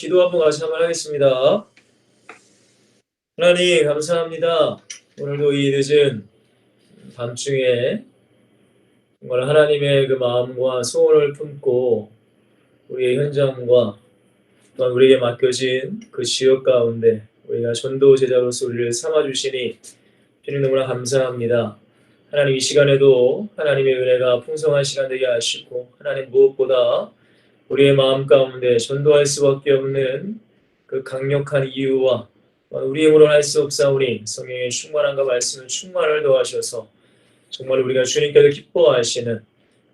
기도 한번 같이 한번 하겠습니다. 하나님 감사합니다. 오늘도 이 늦은 밤중에 정말 하나님의 그 마음과 소원을 품고 우리의 현장과 또한 우리에게 맡겨진 그 지역 가운데 우리가 전도 제자로서 우리를 삼아주시니 주님 너무나 감사합니다. 하나님 이 시간에도 하나님의 은혜가 풍성한 시간 되게 하시고 하나님 무엇보다 우리의 마음 가운데 전도할 수밖에 없는 그 강력한 이유와 우리 힘으로는 할 수 없사오니 성령의 충만함과 말씀을 충만을 더하셔서 정말 우리가 주님께서 기뻐하시는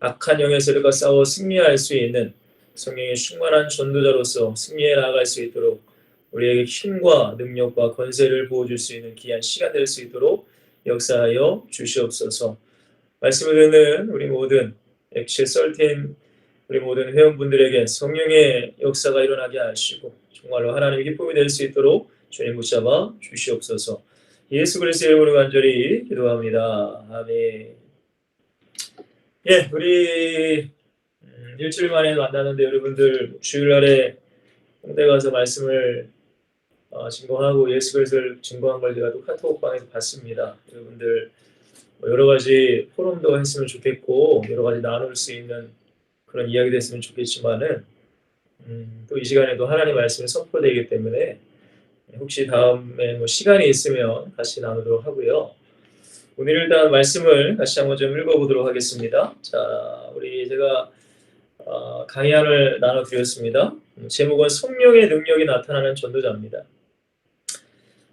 악한 영의 세력과 싸워 승리할 수 있는 성령의 충만한 전도자로서 승리해 나아갈 수 있도록 우리에게 힘과 능력과 권세를 부어줄 수 있는 귀한 시간 될 수 있도록 역사하여 주시옵소서. 말씀을 듣는 우리 모든 액실 썰팀 우리 모든 회원분들에게 성령의 역사가 일어나게 하시고 정말로 하나님의 기쁨이 될 수 있도록 주님 붙잡아 주시옵소서. 예수 그리스도의 이름으로 간절히 기도합니다. 아멘. 예, 우리 일주일 만에 만나는데 여러분들 주일날에 홍대 가서 말씀을 증거하고 예수 그리스도를 증거한 걸 제가 또 카톡방에서 봤습니다. 여러분들 여러 가지 포럼도 했으면 좋겠고 여러 가지 나눌 수 있는 그런 이야기 됐으면 좋겠지만은 또 이 시간에도 하나님 말씀이 선포되기 때문에 혹시 다음에 뭐 시간이 있으면 같이 나누도록 하고요. 오늘 일단 말씀을 같이 한번 좀 읽어보도록 하겠습니다. 자, 제가 강의안을 나눠드렸습니다. 제목은 성령의 능력이 나타나는 전도자입니다.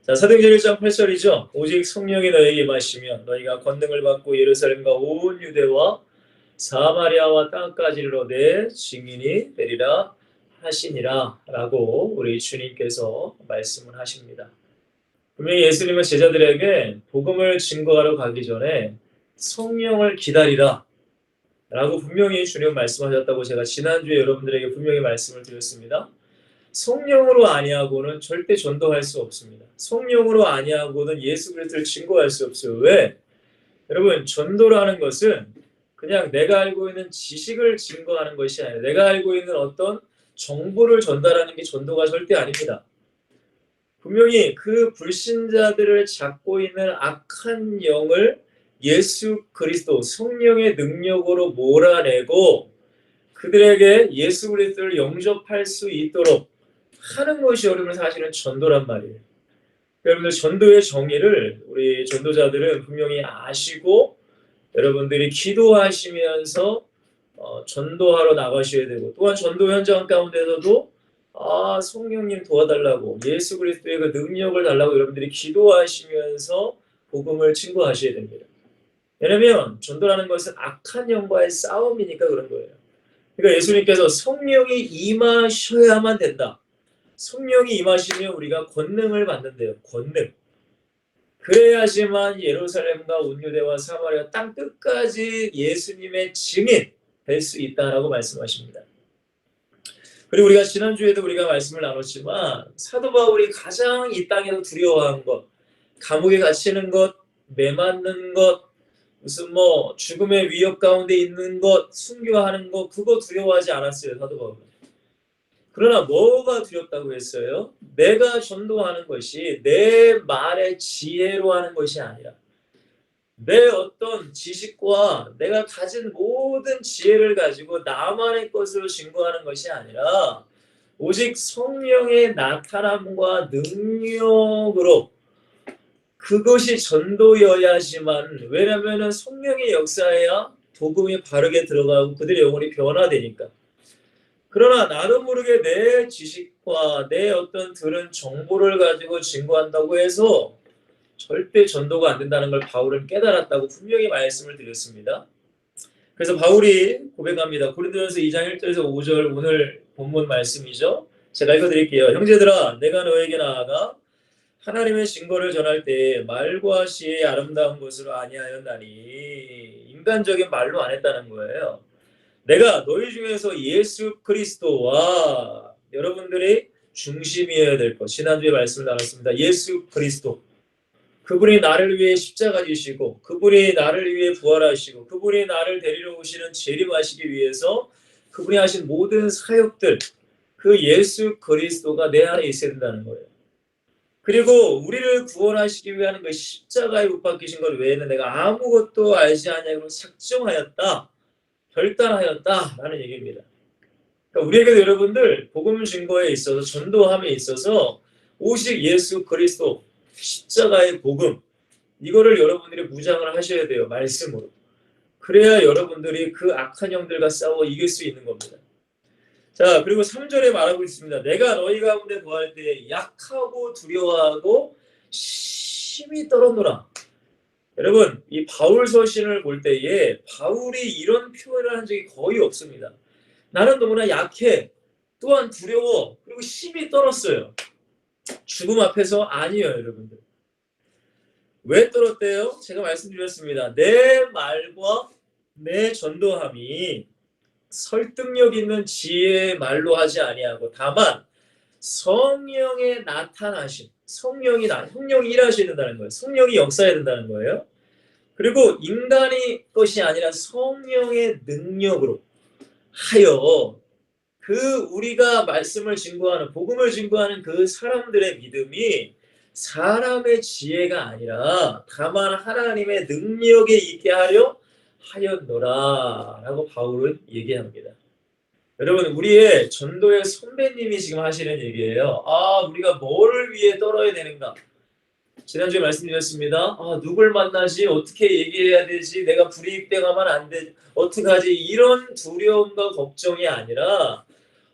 자, 사도행전 1장 8절이죠. 오직 성령이 너에게 임하시면 너희가 권능을 받고 예루살렘과 온 유대와 사마리아와 땅까지 이르러 내 증인이 되리라 하시니라 라고 우리 주님께서 말씀을 하십니다. 분명히 예수님은 제자들에게 복음을 증거하러 가기 전에 성령을 기다리라 라고 분명히 주님 말씀하셨다고 제가 지난주에 여러분들에게 분명히 말씀을 드렸습니다. 성령으로 아니하고는 절대 전도할 수 없습니다. 성령으로 아니하고는 예수 그리스도를 증거할 수 없어요. 왜? 여러분, 전도라는 것은 그냥 내가 알고 있는 지식을 증거하는 것이 아니라 내가 알고 있는 어떤 정보를 전달하는 게 전도가 절대 아닙니다. 분명히 그 불신자들을 잡고 있는 악한 영을 예수 그리스도 성령의 능력으로 몰아내고 그들에게 예수 그리스도를 영접할 수 있도록 하는 것이 여러분 사실은 전도란 말이에요. 여러분들 전도의 정의를 우리 전도자들은 분명히 아시고 여러분들이 기도하시면서 전도하러 나가셔야 되고 또한 전도 현장 가운데서도 성령님 도와달라고 예수 그리스도의 그 능력을 달라고 여러분들이 기도하시면서 복음을 증거하셔야 됩니다. 왜냐하면 전도라는 것은 악한 영과의 싸움이니까 그런 거예요. 그러니까 예수님께서 성령이 임하셔야만 된다. 성령이 임하시면 우리가 권능을 받는데요. 권능. 그래야지만 예루살렘과 온 유대와 사마리아 땅 끝까지 예수님의 증인 될 수 있다라고 말씀하십니다. 그리고 우리가 지난주에도 우리가 말씀을 나눴지만 사도 바울이 가장 이 땅에서 두려워한 것, 감옥에 갇히는 것, 매 맞는 것, 무슨 죽음의 위협 가운데 있는 것, 순교하는 것, 그거 두려워하지 않았어요, 사도 바울은. 그러나 뭐가 두렵다고 했어요? 내가 전도하는 것이 내 말의 지혜로 하는 것이 아니라 내 어떤 지식과 내가 가진 모든 지혜를 가지고 나만의 것으로 증거하는 것이 아니라 오직 성령의 나타남과 능력으로 그것이 전도여야지만 왜냐하면 성령의 역사에야 복음이 바르게 들어가고 그들의 영혼이 변화되니까. 그러나 나도 모르게 내 지식과 내 어떤 들은 정보를 가지고 증거한다고 해서 절대 전도가 안 된다는 걸 바울은 깨달았다고 분명히 말씀을 드렸습니다. 그래서 바울이 고백합니다. 고린도전서 2장 1절에서 5절 오늘 본문 말씀이죠. 제가 읽어드릴게요. 형제들아 내가 너에게 나아가 하나님의 증거를 전할 때 말과 시의 아름다운 것으로 아니하였나니 인간적인 말로 안 했다는 거예요. 내가 너희 중에서 예수 그리스도와 여러분들이 중심이어야 될 것. 지난주에 말씀을 나눴습니다. 예수 그리스도. 그분이 나를 위해 십자가 지시고 그분이 나를 위해 부활하시고 그분이 나를 데리러 오시는 재림하시기 위해서 그분이 하신 모든 사역들 그 예수 그리스도가 내 안에 있어야 된다는 거예요. 그리고 우리를 구원하시기 위한 그 십자가에 못 박히신 것 외에는 내가 아무것도 알지 않냐고 작정하였다, 결단하였다라는 얘기입니다. 그러니까 우리에게도 여러분들 복음 증거에 있어서 전도함에 있어서 오직 예수 그리스도 십자가의 복음, 이거를 여러분들이 무장을 하셔야 돼요. 말씀으로. 그래야 여러분들이 그 악한 영들과 싸워 이길 수 있는 겁니다. 자, 그리고 3절에 말하고 있습니다. 내가 너희 가운데 거할 때 약하고 두려워하고 심히 떨었노라. 여러분, 이 바울 서신을 볼 때에 바울이 이런 표현을 한 적이 거의 없습니다. 나는 너무나 약해, 또한 두려워, 그리고 심히 떨었어요. 죽음 앞에서 아니에요, 여러분들. 왜 떨었대요? 제가 말씀드렸습니다. 내 말과 내 전도함이 설득력 있는 지혜의 말로 하지 아니하고 다만 성령의 나타나심, 성령이 일하셔야 된다는 거예요. 성령이 역사해야 된다는 거예요. 그리고 인간의 것이 아니라 성령의 능력으로 하여 그 우리가 말씀을 증거하는, 복음을 증거하는 그 사람들의 믿음이 사람의 지혜가 아니라 다만 하나님의 능력에 있게 하려 하였노라 라고 바울은 얘기합니다. 여러분, 우리의 전도의 선배님이 지금 하시는 얘기예요. 우리가 뭐를 위해 떨어야 되는가? 지난주에 말씀드렸습니다. 누굴 만나지? 어떻게 얘기해야 되지? 내가 불이익당하면 안 되지? 어떡하지? 이런 두려움과 걱정이 아니라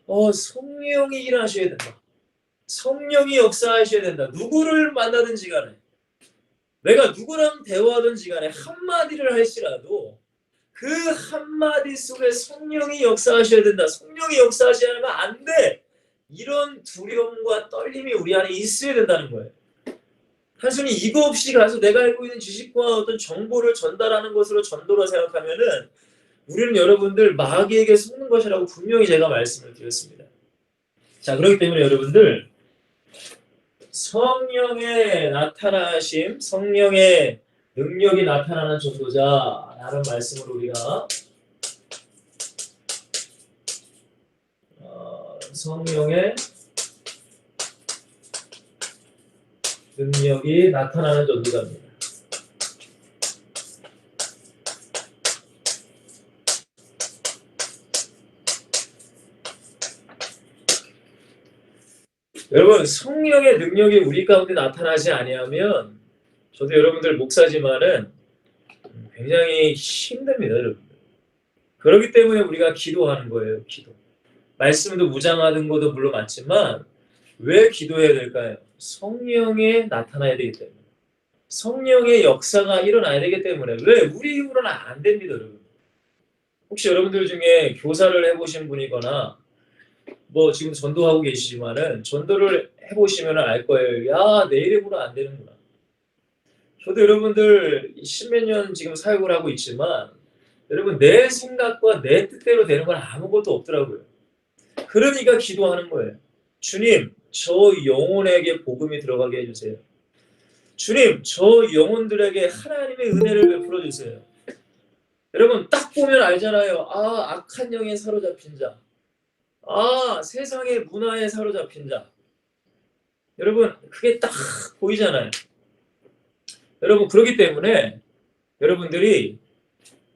성령이 일하셔야 된다. 성령이 역사하셔야 된다. 누구를 만나든지 간에, 내가 누구랑 대화하든지 간에 한마디를 할지라도 그 한마디 속에 성령이 역사하셔야 된다. 성령이 역사하지 않으면 안 돼. 이런 두려움과 떨림이 우리 안에 있어야 된다는 거예요. 단순히 이거 없이 가서 내가 알고 있는 지식과 어떤 정보를 전달하는 것으로 전도라 생각하면은 우리는 여러분들 마귀에게 속는 것이라고 분명히 제가 말씀을 드렸습니다. 자, 그렇기 때문에 여러분들 성령의 나타나심, 성령의 능력이 나타나는 전도자라는 말씀으로 우리가 성령의 능력이 나타나는 전도자입니다. 여러분, 성령의 능력이 우리 가운데 나타나지 아니하면 저도 여러분들 목사지만은 굉장히 힘듭니다, 여러분. 그렇기 때문에 우리가 기도하는 거예요, 기도. 말씀도 무장하는 것도 물론 맞지만 왜 기도해야 될까요? 성령에 나타나야 되기 때문에. 성령의 역사가 일어나야 되기 때문에. 왜? 우리 힘으로는 안 됩니다, 여러분. 혹시 여러분들 중에 교사를 해보신 분이거나 뭐 지금 전도하고 계시지만은 전도를 해보시면 알 거예요. 야, 내 이름으로 안 되는구나. 저도 여러분들 십몇 년 지금 사역을 하고 있지만 여러분 내 생각과 내 뜻대로 되는 건 아무것도 없더라고요. 그러니까 기도하는 거예요. 주님, 저 영혼에게 복음이 들어가게 해주세요. 주님, 저 영혼들에게 하나님의 은혜를 베풀어 주세요. 여러분 딱 보면 알잖아요. 악한 영에 사로잡힌 자. 세상의 문화에 사로잡힌 자. 여러분 그게 딱 보이잖아요. 여러분 그렇기 때문에 여러분들이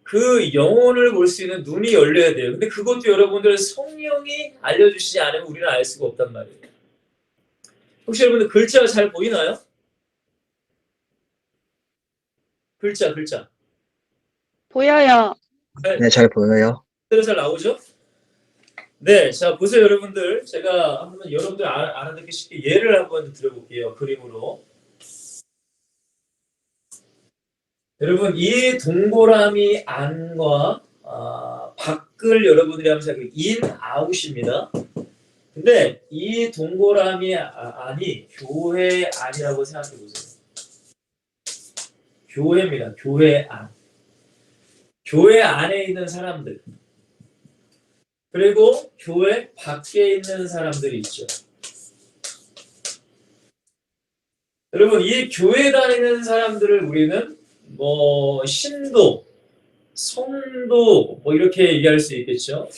그 영혼을 볼 수 있는 눈이 열려야 돼요. 근데 그것도 여러분들 성령이 알려주시지 않으면 우리는 알 수가 없단 말이에요. 혹시 여러분들 글자 잘 보이나요? 글자. 보여요. 네, 잘 보여요. 잘 나오죠? 네, 자 보세요 여러분들. 제가 한번 여러분들 알아듣기 쉽게 예를 한번 드려볼게요. 그림으로. 여러분 이 동그라미 안과 밖을 여러분들이 한번 생각해요. 인, 아웃입니다. 근데 이 동그라미 안이 교회 안이라고 생각해 보세요. 교회입니다. 교회 안. 교회 안에 있는 사람들. 그리고 교회 밖에 있는 사람들이 있죠. 여러분 이 교회 다니는 사람들을 우리는 뭐 신도, 성도 뭐 이렇게 얘기할 수 있겠죠.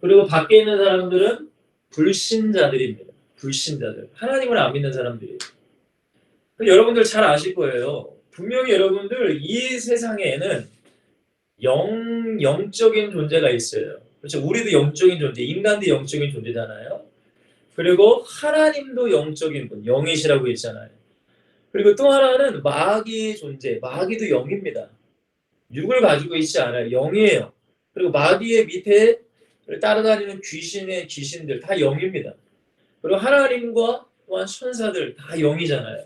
그리고 밖에 있는 사람들은 불신자들입니다. 불신자들. 하나님을 안 믿는 사람들이. 여러분들 잘 아실 거예요. 분명히 여러분들 이 세상에는 영적인 존재가 있어요. 그렇죠? 우리도 영적인 존재, 인간도 영적인 존재잖아요. 그리고 하나님도 영적인 분, 영이시라고 했잖아요. 그리고 또 하나는 마귀의 존재, 마귀도 영입니다. 육을 가지고 있지 않아요. 영이에요. 그리고 마귀의 밑에 따라다니는 귀신들 다 영입니다. 그리고 하나님과 또한 천사들 다 영이잖아요.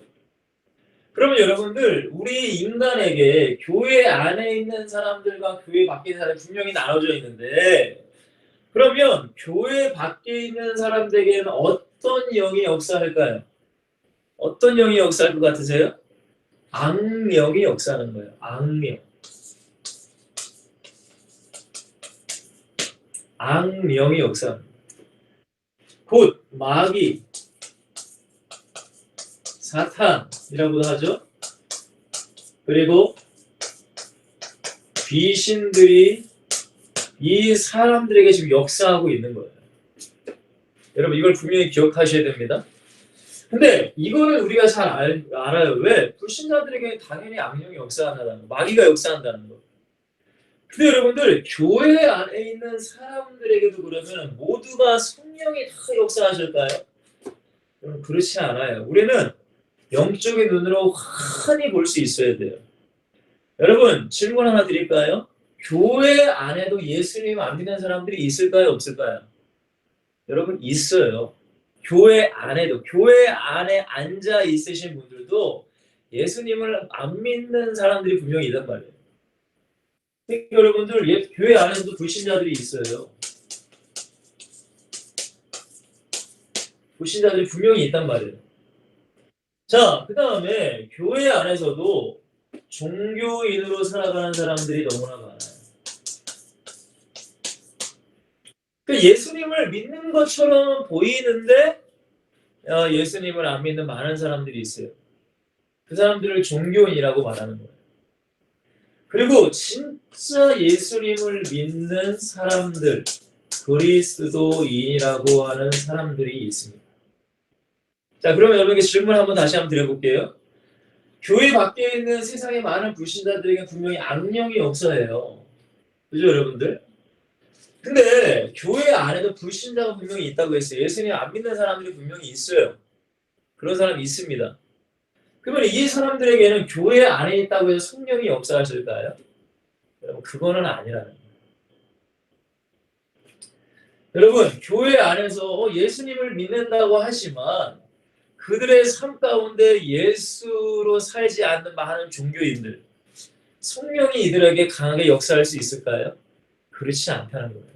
그러면 여러분들 우리 인간에게 교회 안에 있는 사람들과 교회 밖에 있는 사람이 분명히 나눠져 있는데 그러면 교회 밖에 있는 사람들에게는 어떤 영이 역사할까요? 어떤 영이 역사할 것 같으세요? 악령이 역사하는 거예요. 악령. 악령이 역사하는 거예요. 곧 마귀, 사탄이라고도 하죠. 그리고 귀신들이 이 사람들에게 지금 역사하고 있는 거예요. 여러분 이걸 분명히 기억하셔야 됩니다. 근데 이거는 우리가 잘 알아요. 왜? 불신자들에게 당연히 악령이 역사한다는 거, 마귀가 역사한다는 거. 근데 여러분들 교회 안에 있는 사람들에게도 그러면 모두가 성령이 다 역사하실까요? 여러분 그렇지 않아요. 우리는 영적인 눈으로 환히 볼 수 있어야 돼요. 여러분 질문 하나 드릴까요? 교회 안에도 예수님 안 믿는 사람들이 있을까요? 없을까요? 여러분 있어요. 교회 안에도 교회 안에 앉아 있으신 분들도 예수님을 안 믿는 사람들이 분명히 있단 말이에요. 그러니까 여러분들 교회 안에도 불신자들이 있어요. 불신자들이 분명히 있단 말이에요. 자, 그 다음에 교회 안에서도 종교인으로 살아가는 사람들이 너무나 많아요. 그러니까 예수님을 믿는 것처럼 보이는데 예수님을 안 믿는 많은 사람들이 있어요. 그 사람들을 종교인이라고 말하는 거예요. 그리고 진짜 예수님을 믿는 사람들, 그리스도인이라고 하는 사람들이 있습니다. 자, 그러면 여러분께 질문 다시 한번 드려볼게요. 교회 밖에 있는 세상의 많은 불신자들에게 분명히 악령이 역사해요. 그죠, 여러분들? 근데 교회 안에도 불신자가 분명히 있다고 했어요. 예수님 안 믿는 사람들이 분명히 있어요. 그런 사람이 있습니다. 그러면 이 사람들에게는 교회 안에 있다고 해서 성령이 역사하실까요? 여러분 그거는 아니라는 거예요. 여러분 교회 안에서 예수님을 믿는다고 하지만 그들의 삶 가운데 예수로 살지 않는 많은 종교인들 성령이 이들에게 강하게 역사할 수 있을까요? 그렇지 않다는 거예요.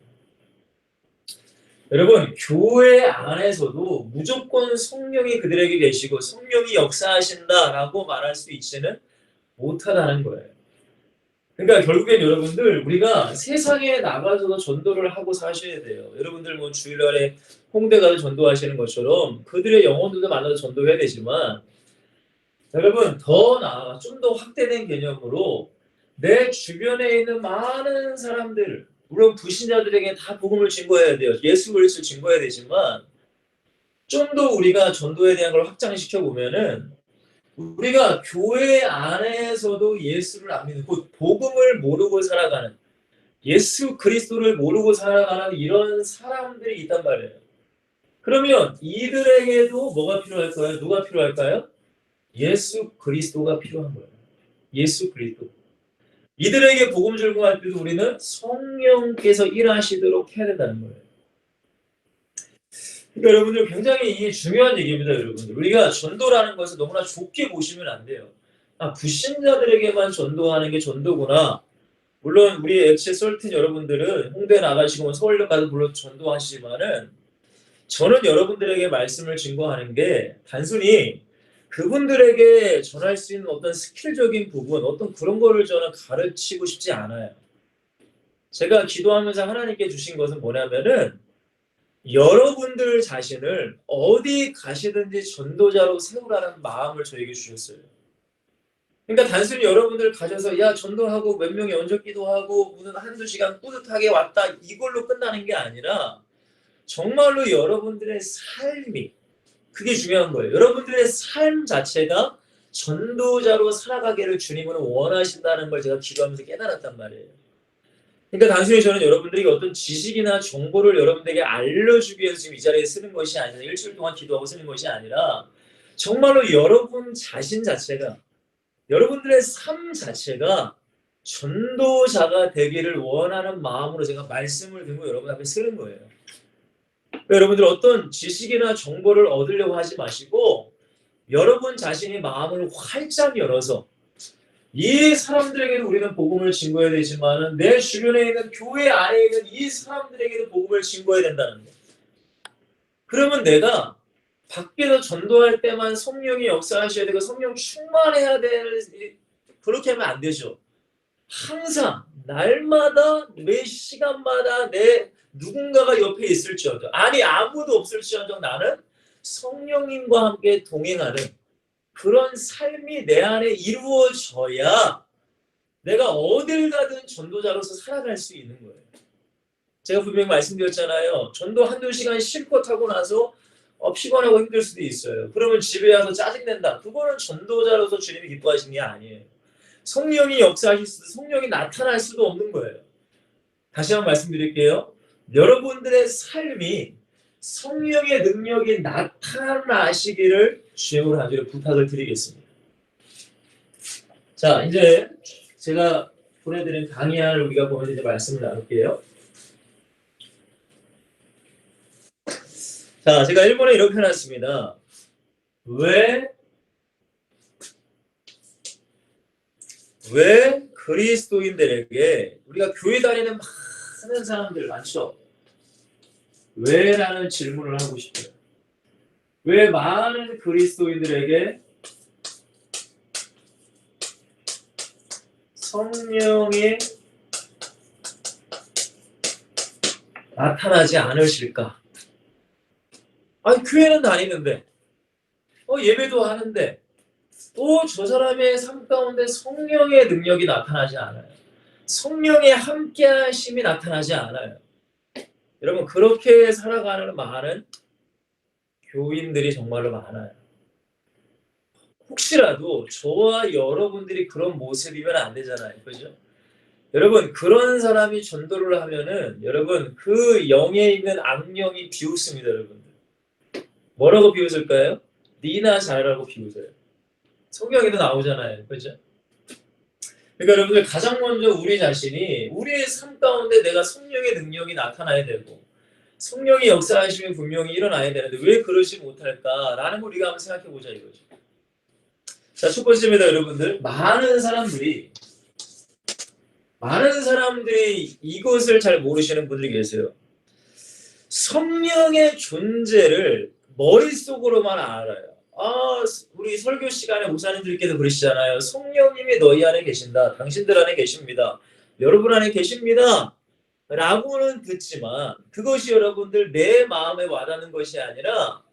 여러분 교회 안에서도 무조건 성령이 그들에게 계시고 성령이 역사하신다라고 말할 수 있지는 못하다는 거예요. 그러니까 결국엔 여러분들 우리가 세상에 나가서도 전도를 하고 사셔야 돼요. 여러분들 뭐 주일날에 홍대 가서 전도하시는 것처럼 그들의 영혼들도 만나서 전도해야 되지만 여러분 더 나아가 좀 더 확대된 개념으로 내 주변에 있는 많은 사람들 물론 불신자들에게 다 복음을 증거해야 돼요. 예수 그리스도를 증거해야 되지만 좀 더 우리가 전도에 대한 걸 확장시켜 보면은 우리가 교회 안에서도 예수를 안 믿는 곧 복음을 모르고 살아가는 예수 그리스도를 모르고 살아가는 이런 사람들이 있단 말이에요. 그러면 이들에게도 뭐가 필요할까요? 누가 필요할까요? 예수 그리스도가 필요한 거예요. 예수 그리스도. 이들에게 복음 전공할 때도 우리는 성령께서 일하시도록 해야 된다는 거예요. 그러니까 여러분들 굉장히 중요한 얘기입니다. 여러분들 우리가 전도라는 것을 너무나 좋게 보시면 안 돼요. 불신자들에게만 전도하는 게 전도구나. 물론 우리 엑시 솔틴 여러분들은 홍대 나가시고 서울역 가서 물론 전도하시지만은 저는 여러분들에게 말씀을 증거하는 게 단순히 그분들에게 전할 수 있는 어떤 스킬적인 부분, 어떤 그런 거를 저는 가르치고 싶지 않아요. 제가 기도하면서 하나님께 주신 것은 뭐냐면은 여러분들 자신을 어디 가시든지 전도자로 세우라는 마음을 저에게 주셨어요. 그러니까 단순히 여러분들 가셔서 야 전도하고 몇 명이 언적 기도하고 무슨 한두 시간 뿌듯하게 왔다 이걸로 끝나는 게 아니라 정말로 여러분들의 삶이, 그게 중요한 거예요. 여러분들의 삶 자체가 전도자로 살아가기를 주님은 원하신다는 걸 제가 기도하면서 깨달았단 말이에요. 그러니까 단순히 저는 여러분들에게 어떤 지식이나 정보를 여러분들에게 알려주기 위해서 지금 이 자리에 쓰는 것이 아니라, 일주일 동안 기도하고 쓰는 것이 아니라, 정말로 여러분 자신 자체가, 여러분들의 삶 자체가 전도자가 되기를 원하는 마음으로 제가 말씀을 들고 여러분 앞에 쓰는 거예요. 여러분들 어떤 지식이나 정보를 얻으려고 하지 마시고, 여러분 자신이 마음을 활짝 열어서, 이 사람들에게도 우리는 복음을 증거해야 되지만 내 주변에 있는 교회 안에 있는 이 사람들에게도 복음을 증거해야 된다는 거예요. 그러면 내가 밖에서 전도할 때만 성령이 역사하셔야 되고 성령 충만해야 될, 그렇게 하면 안 되죠. 항상 날마다 매 시간마다 내 누군가가 옆에 있을지어도, 아니 아무도 없을지어도 나는 성령님과 함께 동행하는 그런 삶이 내 안에 이루어져야 내가 어딜 가든 전도자로서 살아갈 수 있는 거예요. 제가 분명히 말씀드렸잖아요. 전도 한두 시간 실컷 하고 나서 피곤하고 힘들 수도 있어요. 그러면 집에 와서 짜증낸다. 그거는 전도자로서 주님이 기뻐하시는 게 아니에요. 성령이 역사하실 수도, 성령이 나타날 수도 없는 거예요. 다시 한번 말씀드릴게요. 여러분들의 삶이 성령의 능력이 나타나시기를 주님으로 간절히 부탁을 드리겠습니다. 자, 이제 제가 보내드린 강의안을 우리가 보면서 이제 말씀을 나눌게요. 자, 제가 일본에 이렇게 해놨습니다. 왜 그리스도인들에게, 우리가 교회 다니는 많은 사람들 많죠? 왜라는 질문을 하고 싶어요. 왜 많은 그리스도인들에게 성령이 나타나지 않으실까? 아니, 교회는 다니는데, 예배도 하는데, 또 저 사람의 삶 가운데 성령의 능력이 나타나지 않아요. 성령의 함께하심이 나타나지 않아요. 여러분, 그렇게 살아가는 많은 교인들이 정말로 많아요. 혹시라도 저와 여러분들이 그런 모습이면 안 되잖아요. 그죠? 여러분, 그런 사람이 전도를 하면은 여러분 그 영에 있는 악령이 비웃습니다. 여러분들. 뭐라고 비웃을까요? 니나 잘하라고 비웃어요. 성경에도 나오잖아요. 그죠? 그러니까 여러분들 가장 먼저 우리 자신이 우리의 삶 가운데 내가 성령의 능력이 나타나야 되고 성령의 역사하심이 분명히 일어나야 되는데 왜 그러지 못할까라는 걸 우리가 한번 생각해 보자 이거죠. 자, 첫 번째입니다. 여러분들, 많은 사람들이 이것을 잘 모르시는 분들이 계세요. 성령의 존재를 머릿속으로만 알아요. 우리 설교 시간에 목사님들께서 그러시잖아요. 성령님이 너희 안에 계신다. 당신들 안에 계십니다. 여러분 안에 계십니다. 라고는 듣지만 그것이 여러분들 내 마음에 와닿는 것이 아니라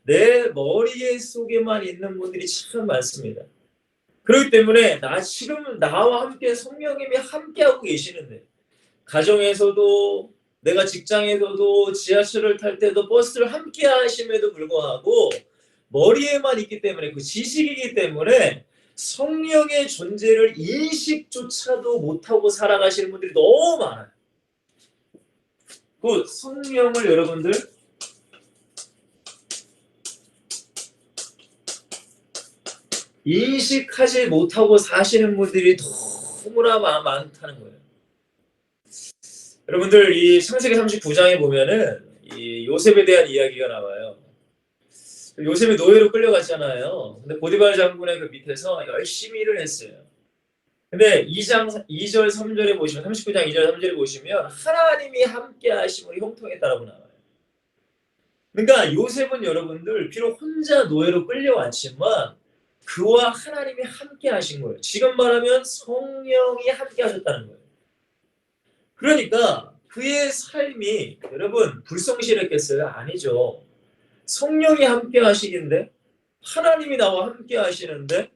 내 머리 속에만 있는 분들이 참 많습니다. 그렇기 때문에 지금 나와 함께 성령님이 함께하고 계시는데, 가정에서도 내가 직장에서도 지하철을 탈 때도 버스를 함께 하심에도 불구하고 머리에만 있기 때문에, 그 지식이기 때문에 성령의 존재를 인식조차도 못하고 살아가시는 분들이 너무 많아요. 그 성령을 여러분들 인식하지 못하고 사시는 분들이 너무나 많다는 거예요. 여러분들 이 창세기 39장에 보면은 이 요셉에 대한 이야기가 나와요. 요셉이 노예로 끌려갔잖아요. 근데 보디발 장군의 그 밑에서 열심히 일을 했어요. 근데 2절 3절에 보시면, 39장 2절 3절에 보시면 하나님이 함께 하심으로 형통했다라고 나와요. 그러니까 요셉은 여러분들 비록 혼자 노예로 끌려왔지만 그와 하나님이 함께 하신 거예요. 지금 말하면 성령이 함께 하셨다는 거예요. 그러니까 그의 삶이 여러분 불성실했겠어요? 아니죠. 성령이 함께 하시긴데, 하나님이 나와 함께 하시는데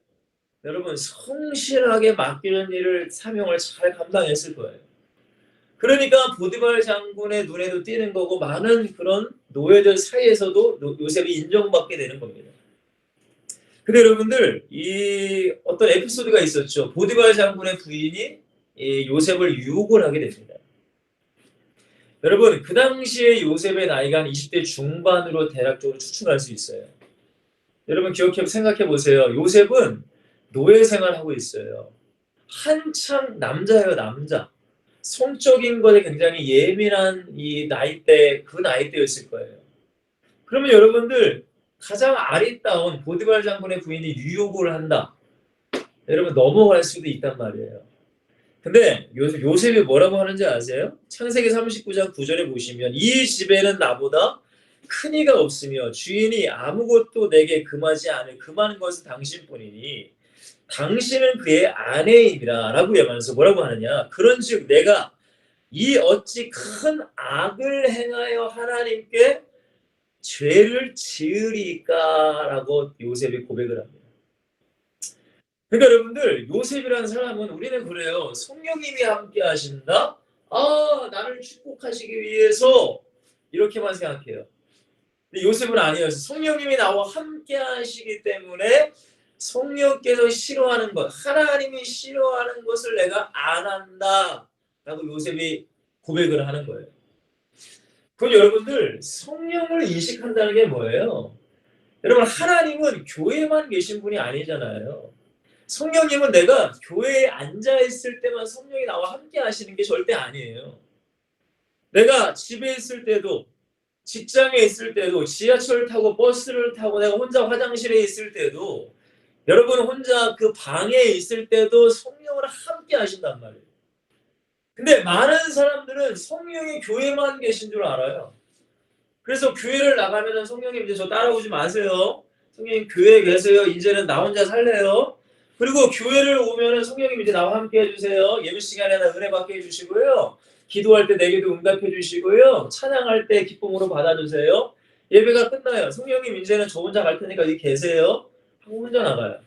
여러분 성실하게 맡기는 일을, 사명을 잘 감당했을 거예요. 그러니까 보디발 장군의 눈에도 띄는 거고 많은 그런 노예들 사이에서도 요셉이 인정받게 되는 겁니다. 근데 여러분들 이 어떤 에피소드가 있었죠. 보디발 장군의 부인이 이 요셉을 유혹을 하게 됩니다. 여러분 그 당시에 요셉의 나이가 한 20대 중반으로 대략적으로 추측할 수 있어요. 여러분 생각해 보세요. 요셉은 노예 생활하고 있어요. 한창 남자예요, 남자. 성적인 것에 굉장히 예민한 이 나이대, 그 나이대였을 거예요. 그러면 여러분들 가장 아리따운 보디발 장군의 부인이 유혹을 한다. 여러분 넘어갈 수도 있단 말이에요. 근데 요셉이 뭐라고 하는지 아세요? 창세기 39장 9절에 보시면 이 집에는 나보다 큰 이가 없으며 주인이 아무것도 내게 금하지 않을 금하는 것은 당신뿐이니 당신은 그의 아내이니라 라고 얘기하면서 뭐라고 하느냐, 그런즉 내가 이 어찌 큰 악을 행하여 하나님께 죄를 지으리까 라고 요셉이 고백을 합니다. 그러니까 여러분들 요셉이라는 사람은 우리는 그래요. 성령님이 함께 하신다? 나를 축복하시기 위해서 이렇게만 생각해요. 근데 요셉은 아니었어요. 성령님이 나와 함께 하시기 때문에 성령께서 싫어하는 것, 하나님이 싫어하는 것을 내가 안 한다 라고 요셉이 고백을 하는 거예요. 그럼 여러분들 성령을 인식한다는 게 뭐예요? 여러분 하나님은 교회만 계신 분이 아니잖아요. 성령님은 내가 교회에 앉아있을 때만 성령이 나와 함께 하시는 게 절대 아니에요. 내가 집에 있을 때도 직장에 있을 때도 지하철 타고 버스를 타고 내가 혼자 화장실에 있을 때도 여러분 혼자 그 방에 있을 때도 성령을 함께 하신단 말이에요. 근데 많은 사람들은 성령이 교회만 계신 줄 알아요. 그래서 교회를 나가면 성령님 이제 저 따라오지 마세요. 성령님 교회에 계세요. 이제는 나 혼자 살래요. 그리고 교회를 오면 성령님 이제 나와 함께 해주세요. 예배 시간에 은혜 받게 해주시고요. 기도할 때 내게도 응답해 주시고요. 찬양할 때 기쁨으로 받아주세요. 예배가 끝나요. 성령님 이제는 저 혼자 갈 테니까 여기 계세요. 하고 혼자 나가요.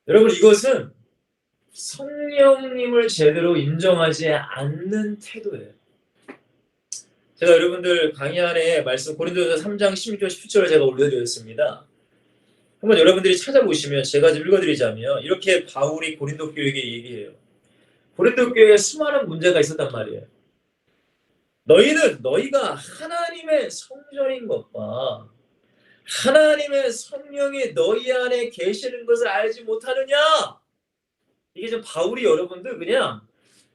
여러분 이것은 성령님을 제대로 인정하지 않는 태도예요. 제가 여러분들 강의 안에 말씀 고린도전서 3장 16절 17절을 제가 올려드렸습니다. 한번 여러분들이 찾아보시면 제가 좀 읽어드리자면 이렇게 바울이 고린도 교회에게 얘기해요. 고린도 교회에 수많은 문제가 있었단 말이에요. 너희가 하나님의 성전인 것과 하나님의 성령이 너희 안에 계시는 것을 알지 못하느냐? 이게 좀 바울이 여러분들 그냥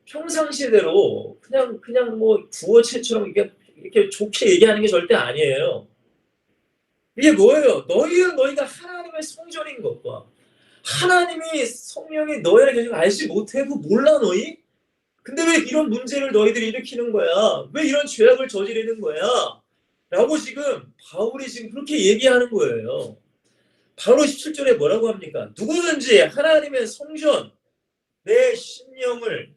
평상시대로 그냥 뭐 구어체처럼 이렇게 좋게 얘기하는 게 절대 아니에요. 이게 뭐예요? 너희가 하나님의 성전인 것과 하나님이 성령이 너희 안에 계신 걸 알지 못해? 그거 몰라 너희? 근데 왜 이런 문제를 너희들이 일으키는 거야? 왜 이런 죄악을 저지르는 거야? 라고 지금 바울이 지금 그렇게 얘기하는 거예요. 바로 17절에 뭐라고 합니까? 누구든지 하나님의 성전, 내 심령을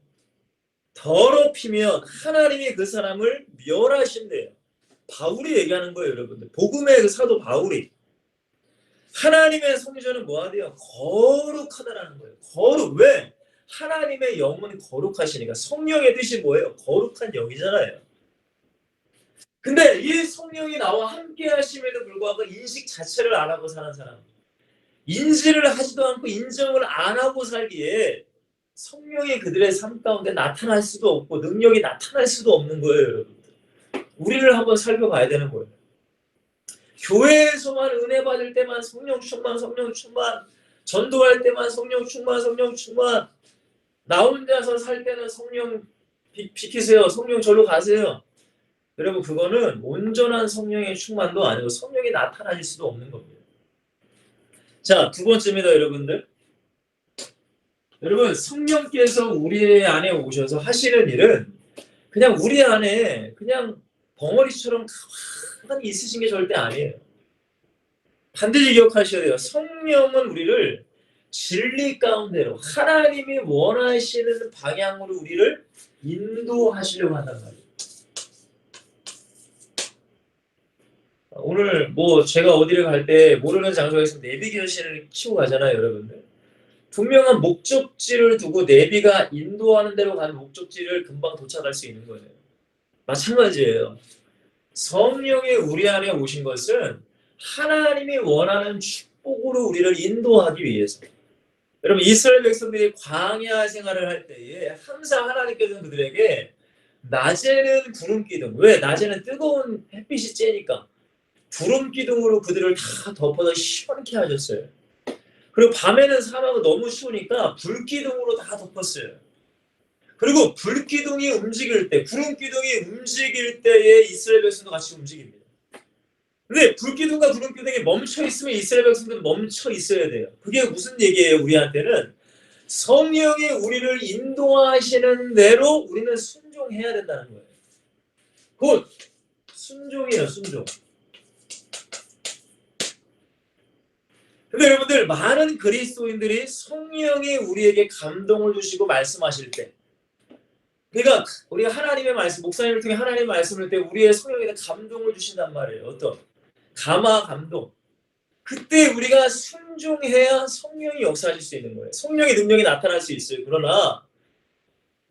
더럽히면 하나님이 그 사람을 멸하신대요. 바울이 얘기하는 거예요, 여러분들. 복음의 그 사도 바울이. 하나님의 성전은 뭐하대요? 거룩하다라는 거예요. 왜? 하나님의 영은 거룩하시니까. 성령의 뜻이 뭐예요? 거룩한 영이잖아요. 근데 이 성령이 나와 함께 하심에도 불구하고 인식 자체를 안 하고 사는 사람, 인지를 하지도 않고 인정을 안 하고 살기에 성령이 그들의 삶 가운데 나타날 수도 없고 능력이 나타날 수도 없는 거예요, 여러분들. 우리를 한번 살펴봐야 되는 거예요. 교회에서만 은혜 받을 때만 성령 충만, 전도할 때만 성령 충만, 나 혼자서 살 때는 성령 비키세요. 성령 절로 가세요. 여러분 그거는 온전한 성령의 충만도 아니고 성령이 나타나질 수도 없는 겁니다. 자, 두 번째입니다, 여러분들. 여러분 성령께서 우리 안에 오셔서 하시는 일은 그냥 우리 안에 그냥 벙어리처럼 가만히 있으신 게 절대 아니에요. 반드시 기억하셔야 돼요. 성령은 우리를 진리 가운데로 하나님이 원하시는 방향으로 우리를 인도하시려고 한단 말이에요. 오늘 뭐 제가 어디를 갈 때 모르는 장소에 있으면 내비게이션을 키고 가잖아요, 여러분들. 분명한 목적지를 두고 내비가 인도하는 대로 가는 목적지를 금방 도착할 수 있는 거예요. 마찬가지예요. 성령이 우리 안에 오신 것은 하나님이 원하는 축복으로 우리를 인도하기 위해서. 여러분 이스라엘 백성들이 광야 생활을 할 때에 항상 하나님께서는 그들에게 낮에는 구름 기둥, 왜? 낮에는 뜨거운 햇빛이 쬐니까 구름 기둥으로 그들을 다 덮어서 시원케 하셨어요. 그리고 밤에는 사막은 너무 추우니까 불 기둥으로 다 덮었어요. 그리고 불 기둥이 움직일 때, 구름 기둥이 움직일 때에 이스라엘 백성도 같이 움직입니다. 근데 불 기둥과 구름 기둥이 멈춰 있으면 이스라엘 백성들은 멈춰 있어야 돼요. 그게 무슨 얘기예요? 우리한테는 성령이 우리를 인도하시는 대로 우리는 순종해야 된다는 거예요. 곧 순종이에요, 순종. 근데 여러분들 많은 그리스도인들이 성령이 우리에게 감동을 주시고 말씀하실 때, 그러니까 우리가 하나님의 말씀, 목사님을 통해 하나님의 말씀을 때 우리의 성령에게 감동을 주신단 말이에요. 어떤? 감화 감동. 그때 우리가 순종해야 성령이 역사하실 수 있는 거예요. 성령의 능력이 나타날 수 있어요. 그러나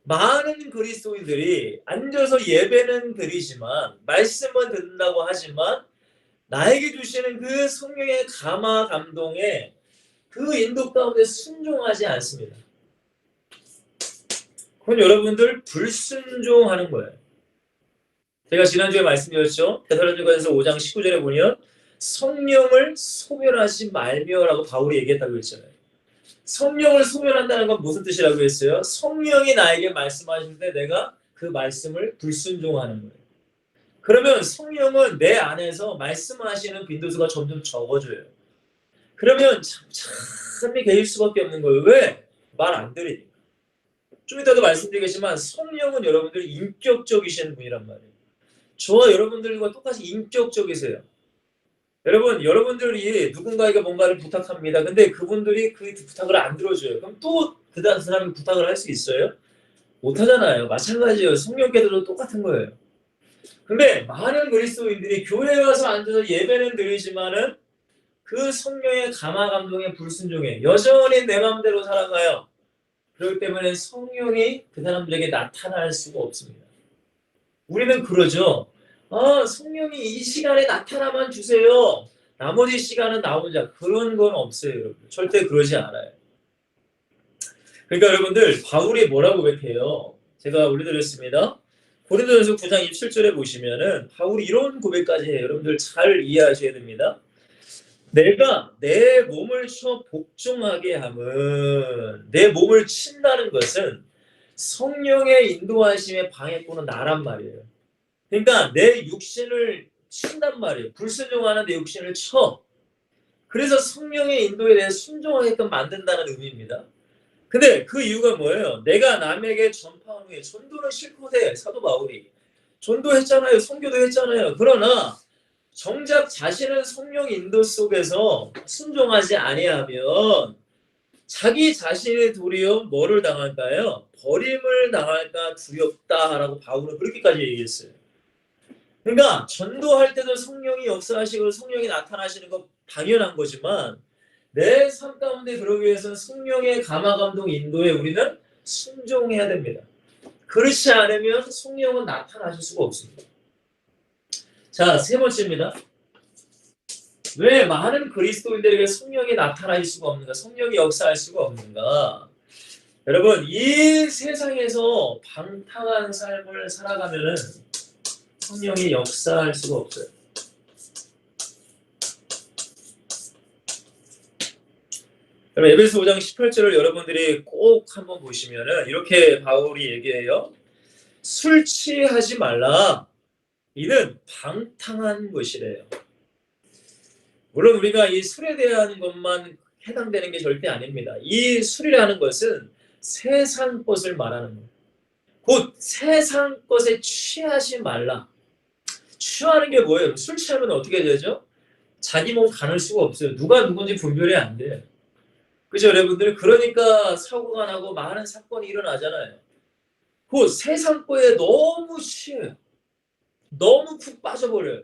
많은 그리스도인들이 앉아서 예배는 드리지만 말씀은 듣는다고 하지만 나에게 주시는 그 성령의 감화 감동에 그 인도 가운데 순종하지 않습니다. 그건 여러분들 불순종하는 거예요. 제가 지난주에 말씀드렸죠. 데살로니가전서 5장 19절에 보면 성령을 소멸하지 말며라고 바울이 얘기했다고 했잖아요. 성령을 소멸한다는 건 무슨 뜻이라고 했어요? 성령이 나에게 말씀하실 때 내가 그 말씀을 불순종하는 거예요. 그러면 성령은 내 안에서 말씀하시는 빈도수가 점점 적어져요. 그러면 참이 계실 수밖에 없는 거예요. 왜? 말 안 들으니까. 좀 이따도 말씀드리겠지만 성령은 여러분들 인격적이신 분이란 말이에요. 저와 여러분들과 똑같이 인격적이세요. 여러분, 여러분들이 누군가에게 뭔가를 부탁합니다. 근데 그분들이 그 부탁을 안 들어줘요. 그럼 또 그 사람이 부탁을 할 수 있어요? 못 하잖아요. 마찬가지예요. 성령께서도 똑같은 거예요. 근데 많은 그리스도인들이 교회에 와서 앉아서 예배는 드리지만은 그 성령의 감화 감동에 불순종해 여전히 내 마음대로 살아가요. 그렇기 때문에 성령이 그 사람들에게 나타날 수가 없습니다. 우리는 그러죠. 성령이 이 시간에 나타나만 주세요. 나머지 시간은 나 혼자. 그런 건 없어요, 여러분. 절대 그러지 않아요. 그러니까 여러분들 바울이 뭐라고 고백해요? 제가 올려드렸습니다. 고린도전서 9장 27절에 보시면은 바울이 이런 고백까지 해요. 여러분들 잘 이해하셔야 됩니다. 내가 내 몸을 쳐 복종하게 함은, 내 몸을 친다는 것은 성령의 인도하심에 방해꾼은 나란 말이에요. 그러니까 내 육신을 친단 말이에요. 불순종하는 내 육신을 쳐. 그래서 성령의 인도에 대해 순종하게끔 만든다는 의미입니다. 근데 그 이유가 뭐예요? 내가 남에게 전파한 후에 전도는 실컷 해. 사도 바울이. 전도했잖아요. 선교도 했잖아요. 그러나 정작 자신은 성령 인도 속에서 순종하지 아니하면 자기 자신의 도리어 뭐를 당할까요? 버림을 당할까 두렵다라고 바울은 그렇게까지 얘기했어요. 그러니까 전도할 때도 성령이 역사하시고 성령이 나타나시는 건 당연한 거지만 내 삶 가운데 그러기 위해서는 성령의 감화 감동 인도에 우리는 순종해야 됩니다. 그렇지 않으면 성령은 나타나실 수가 없습니다. 자, 세 번째입니다. 왜 많은 그리스도인들에게 성령이 나타날 수가 없는가? 성령이 역사할 수가 없는가? 여러분, 이 세상에서 방탕한 삶을 살아가면은 성령이 역사할 수가 없어요. 그럼 에베소 5장 18절을 여러분들이 꼭 한번 보시면은 이렇게 바울이 얘기해요. 술 취하지 말라. 이는 방탕한 것이래요. 물론 우리가 이 술에 대한 것만 해당되는 게 절대 아닙니다. 이 술이라는 것은 세상 것을 말하는 거예요. 곧 세상 것에 취하지 말라. 취하는 게 뭐예요? 술 취하면 어떻게 되죠? 자기 몸 가눌 수가 없어요. 누가 누군지 분별이 안 돼요. 그죠, 여러분들? 그러니까 사고가 나고 많은 사건이 일어나잖아요. 그 세상 거에 너무 취해요. 너무 푹 빠져버려요.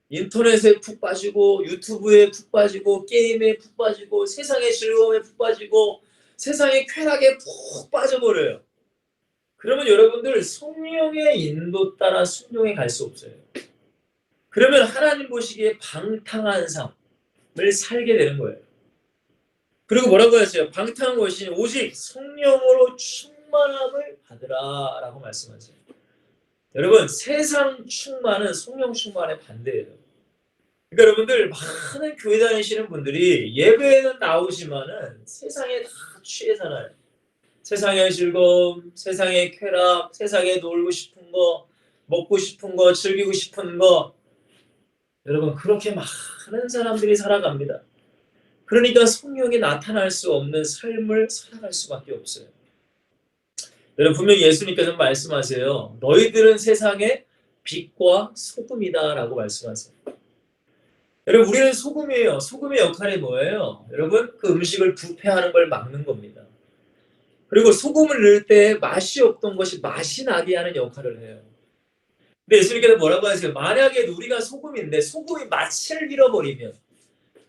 인터넷에 푹 빠지고 유튜브에 푹 빠지고 게임에 푹 빠지고 세상의 즐거움에 푹 빠지고 세상의 쾌락에 푹 빠져버려요. 그러면 여러분들 성령의 인도 따라 순종해 갈 수 없어요. 그러면 하나님 보시기에 방탕한 삶을 살게 되는 거예요. 그리고 뭐라고 했어요? 방탕한 것이 오직 성령으로 충만함을 받으라 라고 말씀하세요. 여러분 세상 충만은 성령 충만의 반대예요. 그러니까 여러분들 많은 교회 다니시는 분들이 예배에는 나오지만은 세상에 다 취해 살아요. 세상의 즐거움, 세상의 쾌락, 세상에 놀고 싶은 거, 먹고 싶은 거, 즐기고 싶은 거. 여러분 그렇게 많은 사람들이 살아갑니다. 그러니까 성령이 나타날 수 없는 삶을 살아갈 수밖에 없어요. 여러분 분명히 예수님께서 말씀하세요. 너희들은 세상의 빛과 소금이다 라고 말씀하세요. 여러분 우리는 소금이에요. 소금의 역할이 뭐예요? 여러분 그 음식을 부패하는 걸 막는 겁니다. 그리고 소금을 넣을 때 맛이 없던 것이 맛이 나게 하는 역할을 해요. 근데 예수님께서 뭐라고 하세요? 만약에 우리가 소금인데 소금이 맛을 잃어버리면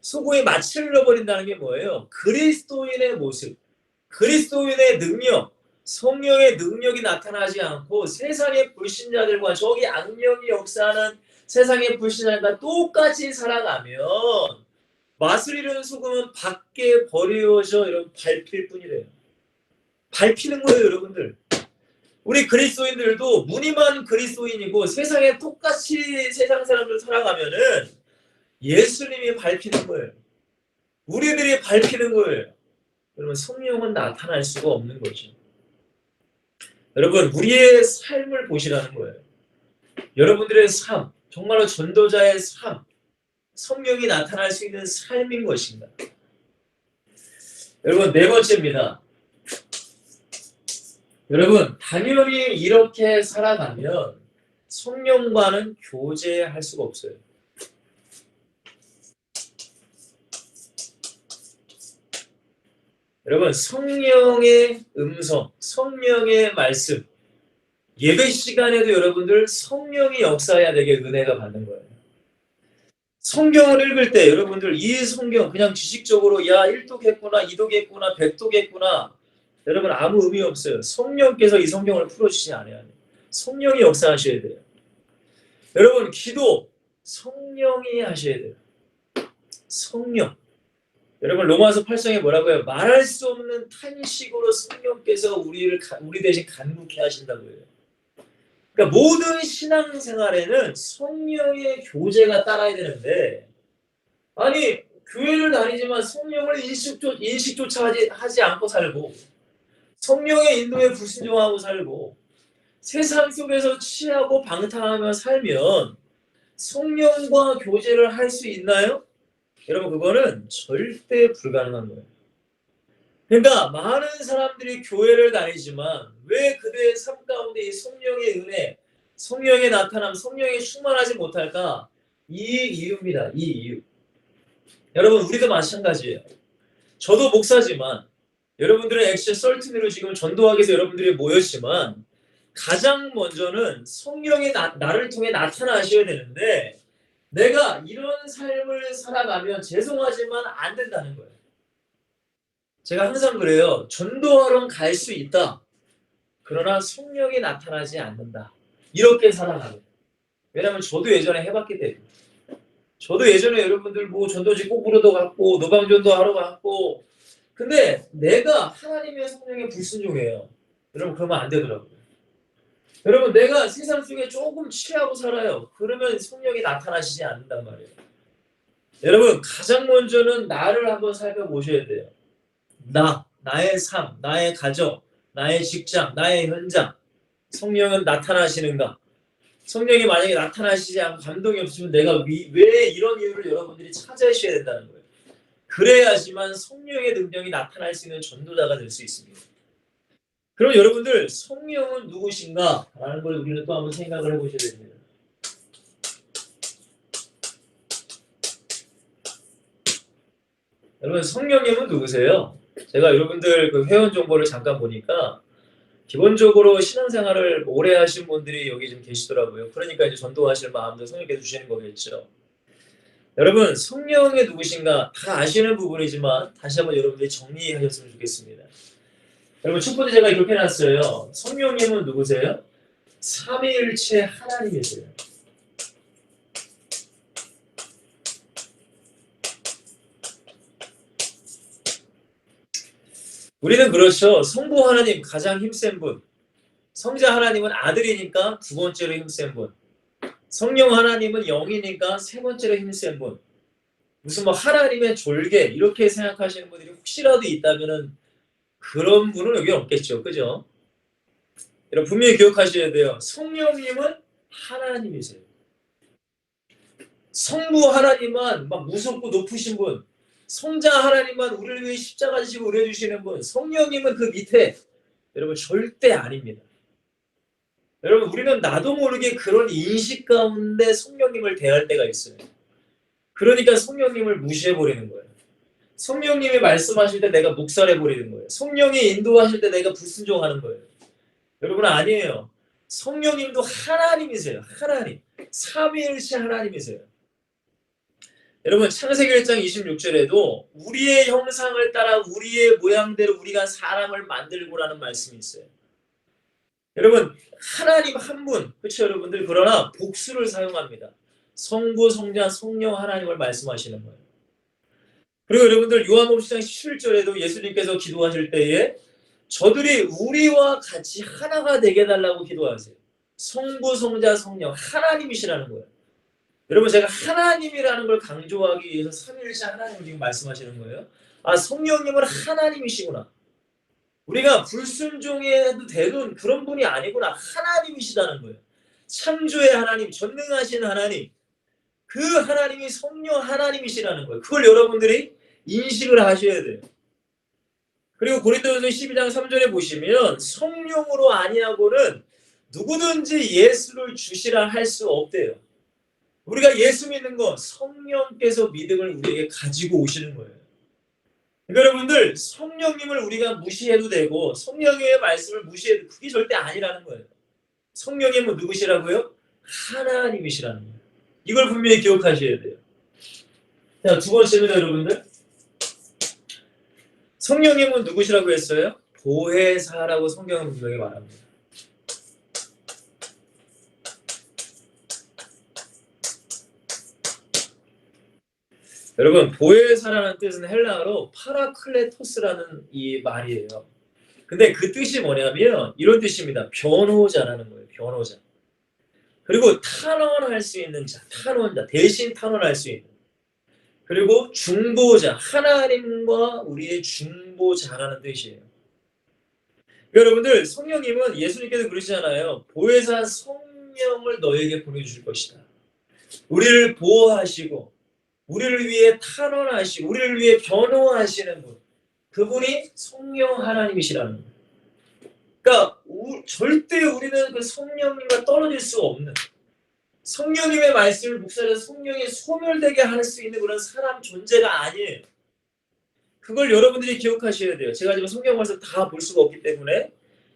소금이 맛을 잃어버린다는 게 뭐예요? 그리스도인의 모습, 그리스도인의 능력, 성령의 능력이 나타나지 않고 세상의 불신자들과 저기 악령이 역사하는 세상의 불신자들과 똑같이 살아가면 맛을 잃은 소금은 밖에 버려져 이런 밟힐 뿐이래요. 밟히는 거예요, 여러분들. 우리 그리스도인들도 무늬만 그리스도인이고 세상에 똑같이 세상 사람들 살아가면은 예수님이 밟히는 거예요. 우리들이 밟히는 거예요. 여러분 성령은 나타날 수가 없는 거죠. 여러분 우리의 삶을 보시라는 거예요. 여러분들의 삶, 정말로 전도자의 삶, 성령이 나타날 수 있는 삶인 것인가. 여러분 네 번째입니다. 여러분 당연히 이렇게 살아가면 성령과는 교제할 수가 없어요. 여러분 성령의 음성, 성령의 말씀, 예배 시간에도 여러분들 성령이 역사해야 되게 은혜가 받는 거예요. 성경을 읽을 때 여러분들 이 성경 그냥 지식적으로 야 1독했구나 2독했구나 100독했구나 여러분 아무 의미 없어요. 성령께서 이 성경을 풀어주시지 않아요. 성령이 역사하셔야 돼요. 여러분 기도 성령이 하셔야 돼요. 성령. 여러분 로마서 8장에 뭐라고 해요? 말할 수 없는 탄식으로 성령께서 우리 대신 간구케 하신다고 해요. 그러니까 모든 신앙생활에는 성령의 교제가 따라야 되는데 아니 교회를 다니지만 성령을 인식조차 하지 않고 살고 성령의 인도에 불순종하고 살고 세상 속에서 취하고 방탕하며 살면 성령과 교제를 할 수 있나요? 여러분 그거는 절대 불가능한 거예요. 그러니까 많은 사람들이 교회를 다니지만 왜 그들의 삶 가운데 이 성령의 은혜, 성령의 나타남, 성령이 충만하지 못할까? 이 이유입니다. 이 이유. 여러분 우리도 마찬가지예요. 저도 목사지만 여러분들은 액션 썰튼으로 지금 전도하기 위해서 여러분들이 모였지만 가장 먼저는 성령이 나를 통해 나타나셔야 되는데 내가 이런 삶을 살아가면 죄송하지만 안 된다는 거예요. 제가 항상 그래요. 전도하러 갈 수 있다. 그러나 성령이 나타나지 않는다. 이렇게 살아가요. 왜냐하면 저도 예전에 해봤기 때문에. 저도 예전에 여러분들 뭐 전도지 꼬부로도 갔고 노방전도 하러 갔고 근데 내가 하나님의 성령에 불순종해요. 여러분 그러면 안 되더라고요. 여러분 내가 세상 속에 조금 취하고 살아요. 그러면 성령이 나타나시지 않는단 말이에요. 여러분 가장 먼저는 나를 한번 살펴보셔야 돼요. 나의 삶, 나의 가정, 나의 직장, 나의 현장 성령은 나타나시는가? 성령이 만약에 나타나시지 않고 감동이 없으면 내가 왜 이런 이유를 여러분들이 찾아주셔야 된다는 거예요. 그래야지만 성령의 능력이 나타날 수 있는 전도자가 될 수 있습니다. 그럼 여러분들 성령은 누구신가? 라는 걸 우리는 또 한번 생각을 해보셔야 됩니다. 여러분 성령님은 누구세요? 제가 여러분들 그 회원 정보를 잠깐 보니까 기본적으로 신앙생활을 오래 하신 분들이 여기 좀 계시더라고요. 그러니까 이제 전도하실 마음도 성령께서 주시는 거겠죠. 여러분 성령이 누구신가 다 아시는 부분이지만 다시 한번 여러분들이 정리하셨으면 좋겠습니다. 여러분 첫 번째 제가 이렇게 해놨어요. 성령님은 누구세요? 삼위일체 하나님이세요. 우리는 그렇죠. 성부 하나님 가장 힘센 분, 성자 하나님은 아들이니까 두 번째로 힘센 분, 성령 하나님은 영이니까 세 번째로 힘센 분, 무슨 뭐 하나님의 졸개 이렇게 생각하시는 분들이 혹시라도 있다면은 그런 분은 여기 없겠죠. 그죠? 여러분 분명히 기억하셔야 돼요. 성령님은 하나님이세요. 성부 하나님만 막 무섭고 높으신 분, 성자 하나님만 우리를 위해 십자가 지시고 의뢰주시는 분, 성령님은 그 밑에 여러분 절대 아닙니다. 여러분 우리는 나도 모르게 그런 인식 가운데 성령님을 대할 때가 있어요. 그러니까 성령님을 무시해버리는 거예요. 성령님이 말씀하실 때 내가 묵살해버리는 거예요. 성령이 인도하실 때 내가 불순종하는 거예요. 여러분 아니에요. 성령님도 하나님이세요. 하나님. 삼위일체 하나님이세요. 여러분 창세기 1장 26절에도 우리의 형상을 따라 우리의 모양대로 우리가 사람을 만들고라는 말씀이 있어요. 여러분 하나님 한 분, 그렇죠 여러분들? 그러나 복수를 사용합니다. 성부, 성자, 성령 하나님을 말씀하시는 거예요. 그리고 여러분들 요한복음 10장 17절에도 예수님께서 기도하실 때에 저들이 우리와 같이 하나가 되게 해달라고 기도하세요. 성부, 성자, 성령 하나님이시라는 거예요. 여러분 제가 하나님이라는 걸 강조하기 위해서 삼위일체 하나님을 지금 말씀하시는 거예요. 아 성령님은 하나님이시구나. 우리가 불순종해도 되는 그런 분이 아니구나. 하나님이시다는 거예요. 창조의 하나님, 전능하신 하나님. 그 하나님이 성령 하나님이시라는 거예요. 그걸 여러분들이 인식을 하셔야 돼요. 그리고 고린도전서 12장 3절에 보시면 성령으로 아니하고는 누구든지 예수를 주시라 할 수 없대요. 우리가 예수 믿는 거 성령께서 믿음을 우리에게 가지고 오시는 거예요. 그러니까 여러분들 성령님을 우리가 무시해도 되고 성령의 말씀을 무시해도 그게 절대 아니라는 거예요. 성령님은 누구시라고요? 하나님이시라는 거예요. 이걸 분명히 기억하셔야 돼요. 자, 두 번째는 여러분들 성령님은 누구시라고 했어요? 보혜사라고 성경은 분명히 말합니다. 여러분 보혜사라는 뜻은 헬라어로 파라클레토스라는 이 말이에요. 근데 그 뜻이 뭐냐면 이런 뜻입니다. 변호자라는 거예요. 변호자. 그리고 탄원할 수 있는 자, 탄원자, 대신 탄원할 수 있는. 그리고 중보자, 하나님과 우리의 중보자라는 뜻이에요. 여러분들 성령님은 예수님께서 그러시잖아요. 보혜사 성령을 너에게 보내주실 것이다. 우리를 보호하시고 우리를 위해 탄원하시고 우리를 위해 변호하시는 분. 그분이 성령 하나님이시라는 거예요. 그러니까 절대 우리는 그 성령님과 떨어질 수 없는 성령님의 말씀을 묵살해서 성령이 소멸되게 할 수 있는 그런 사람 존재가 아니에요. 그걸 여러분들이 기억하셔야 돼요. 제가 지금 성경 말씀 다 볼 수가 없기 때문에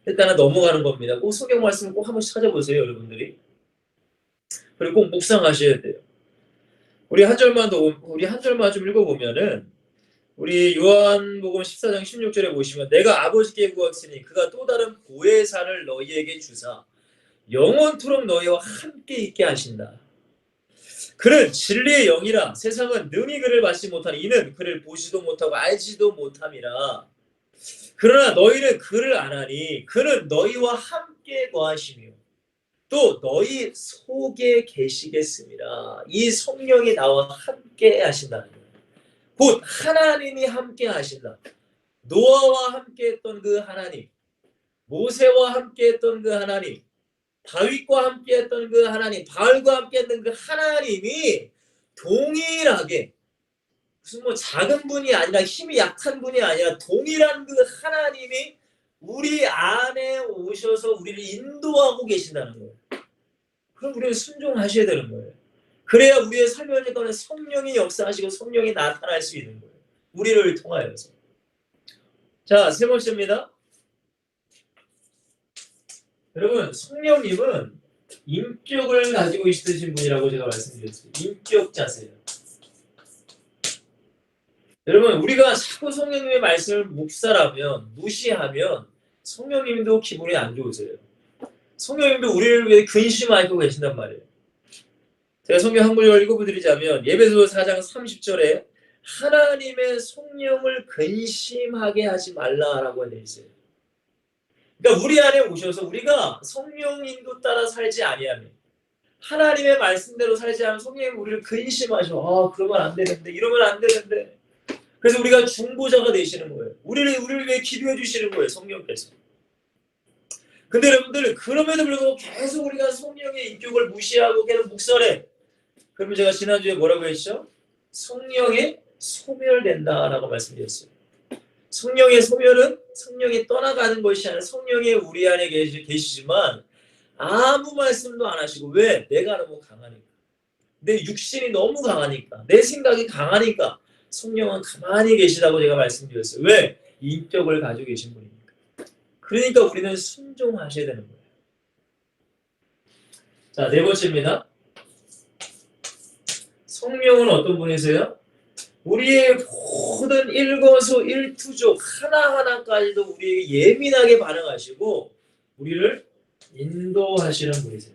일단은 넘어가는 겁니다. 꼭 성경 말씀을 꼭 한 번씩 찾아보세요, 여러분들이. 그리고 꼭 묵상하셔야 돼요. 우리 한 절만 좀 읽어보면은 우리 요한복음 14장 16절에 보시면 내가 아버지께 구하시니 그가 또 다른 보혜사를 너희에게 주사 영원토록 너희와 함께 있게 하신다. 그는 진리의 영이라 세상은 능히 그를 받지 못하니 이는 그를 보지도 못하고 알지도 못함이라. 그러나 너희는 그를 아나니 그는 너희와 함께 거하시며 또 너희 속에 계시겠습니다. 이 성령이 나와 함께 하신다는 거예요. 곧 하나님이 함께 하신다. 노아와 함께 했던 그 하나님, 모세와 함께 했던 그 하나님, 다윗과 함께 했던 그 하나님, 바알과 함께 했던 그 하나님이 동일하게 무슨 뭐 작은 분이 아니라 힘이 약한 분이 아니라 동일한 그 하나님이 우리 안에 오셔서 우리를 인도하고 계신다는 거예요. 그럼 우리는 순종하셔야 되는 거예요. 그래야 우리의 삶의 가운데 성령이 역사하시고 성령이 나타날 수 있는 거예요. 우리를 통하여서. 자, 세 번째입니다. 여러분, 성령님은 인격을 가지고 있으신 분이라고 제가 말씀드렸습니다. 인격자세요. 여러분, 우리가 자꾸 성령님의 말씀을 묵살하면, 무시하면 성령님도 기분이 안 좋으세요. 성령님도 우리를 위해 근심하고 계신단 말이에요. 제가 성경 한 구절 읽어드리자면 예배소 4장 30절에 하나님의 성령을 근심하게 하지 말라라고 되어 있어요. 그러니까 우리 안에 오셔서 우리가 성령 인도 따라 살지 아니하면 하나님의 말씀대로 살지 않으면 성령이 우리를 근심하셔. 그러면 안 되는데 이러면 안 되는데. 그래서 우리가 중보자가 되시는 거예요. 우리를 위해 기도해 주시는 거예요. 성령께서. 근데 여러분들 그럼에도 불구하고 계속 우리가 성령의 인격을 무시하고 계속 묵살해. 그러면 제가 지난주에 뭐라고 했죠? 성령에 소멸된다라고 말씀드렸어요. 성령의 소멸은 성령이 떠나가는 것이 아니라 성령이 우리 안에 계시지만 아무 말씀도 안 하시고 왜? 내가 너무 강하니까. 내 육신이 너무 강하니까. 내 생각이 강하니까 성령은 가만히 계시다고 제가 말씀드렸어요. 왜? 인격을 가지고 계신 분이니까. 그러니까 우리는 순종하셔야 되는 거예요. 자, 네 번째입니다. 성령은 어떤 분이세요? 우리의 모든 일거수일투족 하나하나까지도 우리에게 예민하게 반응하시고 우리를 인도하시는 분이세요.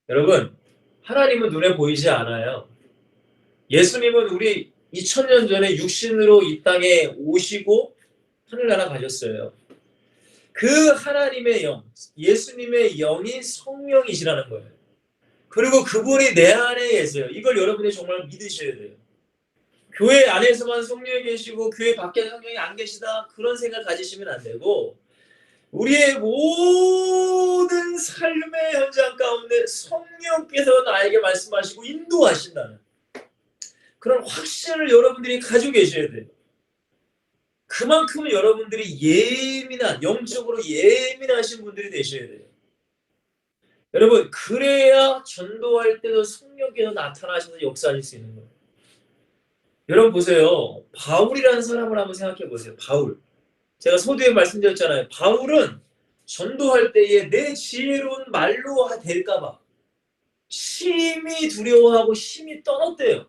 여러분, 하나님은 눈에 보이지 않아요. 예수님은 우리 2000년 전에 육신으로 이 땅에 오시고 하늘나라 가셨어요. 그 하나님의 영, 예수님의 영이 성령이시라는 거예요. 그리고 그분이 내 안에 계세요. 이걸 여러분이 정말 믿으셔야 돼요. 교회 안에서만 성령이 계시고 교회 밖에 성령이 안 계시다 그런 생각 가지시면 안 되고 우리의 모든 삶의 현장 가운데 성령께서 나에게 말씀하시고 인도하신다는 그런 확신을 여러분들이 가지고 계셔야 돼요. 그만큼 여러분들이 영적으로 예민하신 분들이 되셔야 돼요. 여러분, 그래야 전도할 때도 성령께서 나타나셔서 역사하실 수 있는 거예요. 여러분 보세요. 바울이라는 사람을 한번 생각해 보세요. 바울. 제가 서두에 말씀드렸잖아요. 바울은 전도할 때에 내 지혜로운 말로 될까봐 심히 두려워하고 심히 떨었대요.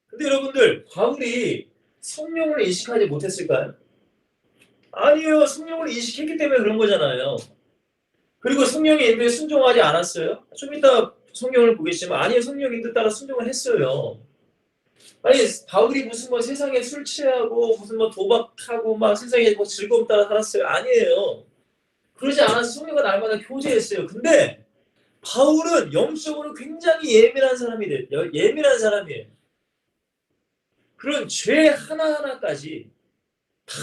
근데 여러분들 바울이 성령을 인식하지 못했을까요? 아니에요. 성령을 인식했기 때문에 그런 거잖아요. 그리고 성령의 인도에 순종하지 않았어요? 좀 이따 성경을 보겠지만 아니에요. 성령 인도 따라 순종을 했어요. 아니 바울이 무슨 세상에 술 취하고 무슨 도박하고 세상에 즐거움 따라 살았어요? 아니에요. 그러지 않아서 성령과 날마다 교제했어요. 근데 바울은 영적으로 굉장히 예민한 사람이에요. 그런 죄 하나하나까지 다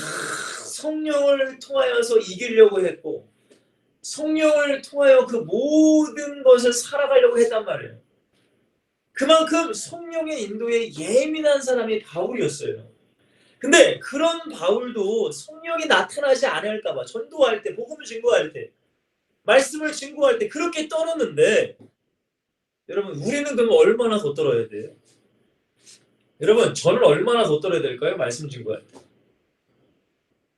성령을 통하여서 이기려고 했고 성령을 통하여 그 모든 것을 살아가려고 했단 말이에요. 그만큼 성령의 인도에 예민한 사람이 바울이었어요. 근데 그런 바울도 성령이 나타나지 않을까 봐 전도할 때, 복음을 증거할 때, 말씀을 증거할 때 그렇게 떨었는데 여러분 우리는 그럼 얼마나 더 떨어야 돼요? 여러분 저는 얼마나 더 떨어야 될까요? 말씀 증거할 때.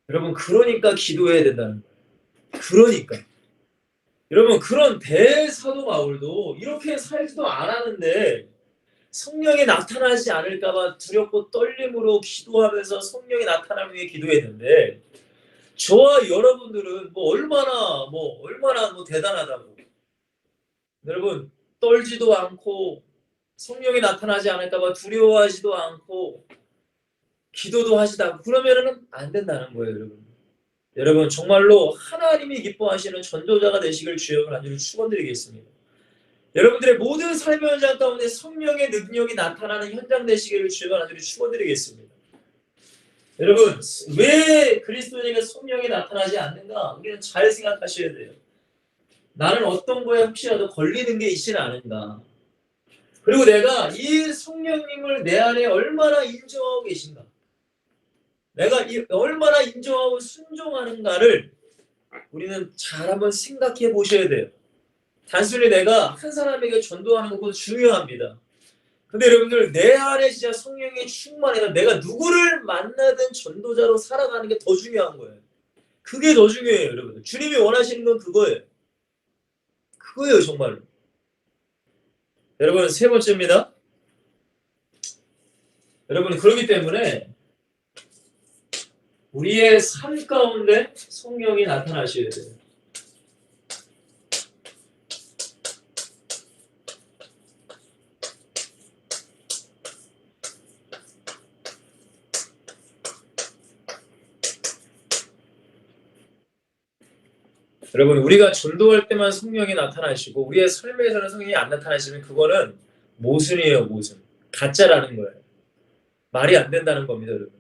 여러분 그러니까 기도해야 된다는 거예요. 그러니까. 여러분 그런 대사도 바울도 이렇게 살지도 않았는데 성령이 나타나지 않을까봐 두렵고 떨림으로 기도하면서 성령이 나타나기 위해 기도했는데 저와 여러분들은 얼마나 대단하다고. 여러분 떨지도 않고 성령이 나타나지 않을까봐 두려워하지도 않고 기도도 하지도 않고 그러면은 안 된다는 거예요, 여러분. 여러분 정말로 하나님이 기뻐하시는 전도자가 되시길 주여 간절히 축원드리겠습니다. 여러분들의 모든 삶의 현장 가운데 성령의 능력이 나타나는 현장 되시기를 주여 간절히 축원드리겠습니다. 여러분 왜 그리스도인에게 성령이 나타나지 않는가? 우리는 잘 생각하셔야 돼요. 나는 어떤 거에 혹시라도 걸리는 게 있지는 않은가? 그리고 내가 이 성령님을 내 안에 얼마나 인정하고 계신가? 내가 얼마나 인정하고 순종하는가를 우리는 잘 한번 생각해 보셔야 돼요. 단순히 내가 한 사람에게 전도하는 것도 중요합니다. 근데 여러분들 내 안에 진짜 성령이 충만해서 내가 누구를 만나든 전도자로 살아가는 게 더 중요한 거예요. 그게 더 중요해요, 여러분들. 주님이 원하시는 건 그거예요. 그거예요, 정말로. 여러분 세 번째입니다. 여러분 그렇기 때문에 우리의 삶 가운데 성령이 나타나셔야 돼요. 여러분, 우리가 전도할 때만 성령이 나타나시고 우리의 삶에서는 성령이 안 나타나시면 그거는 모순이에요, 모순. 가짜라는 거예요. 말이 안 된다는 겁니다, 여러분.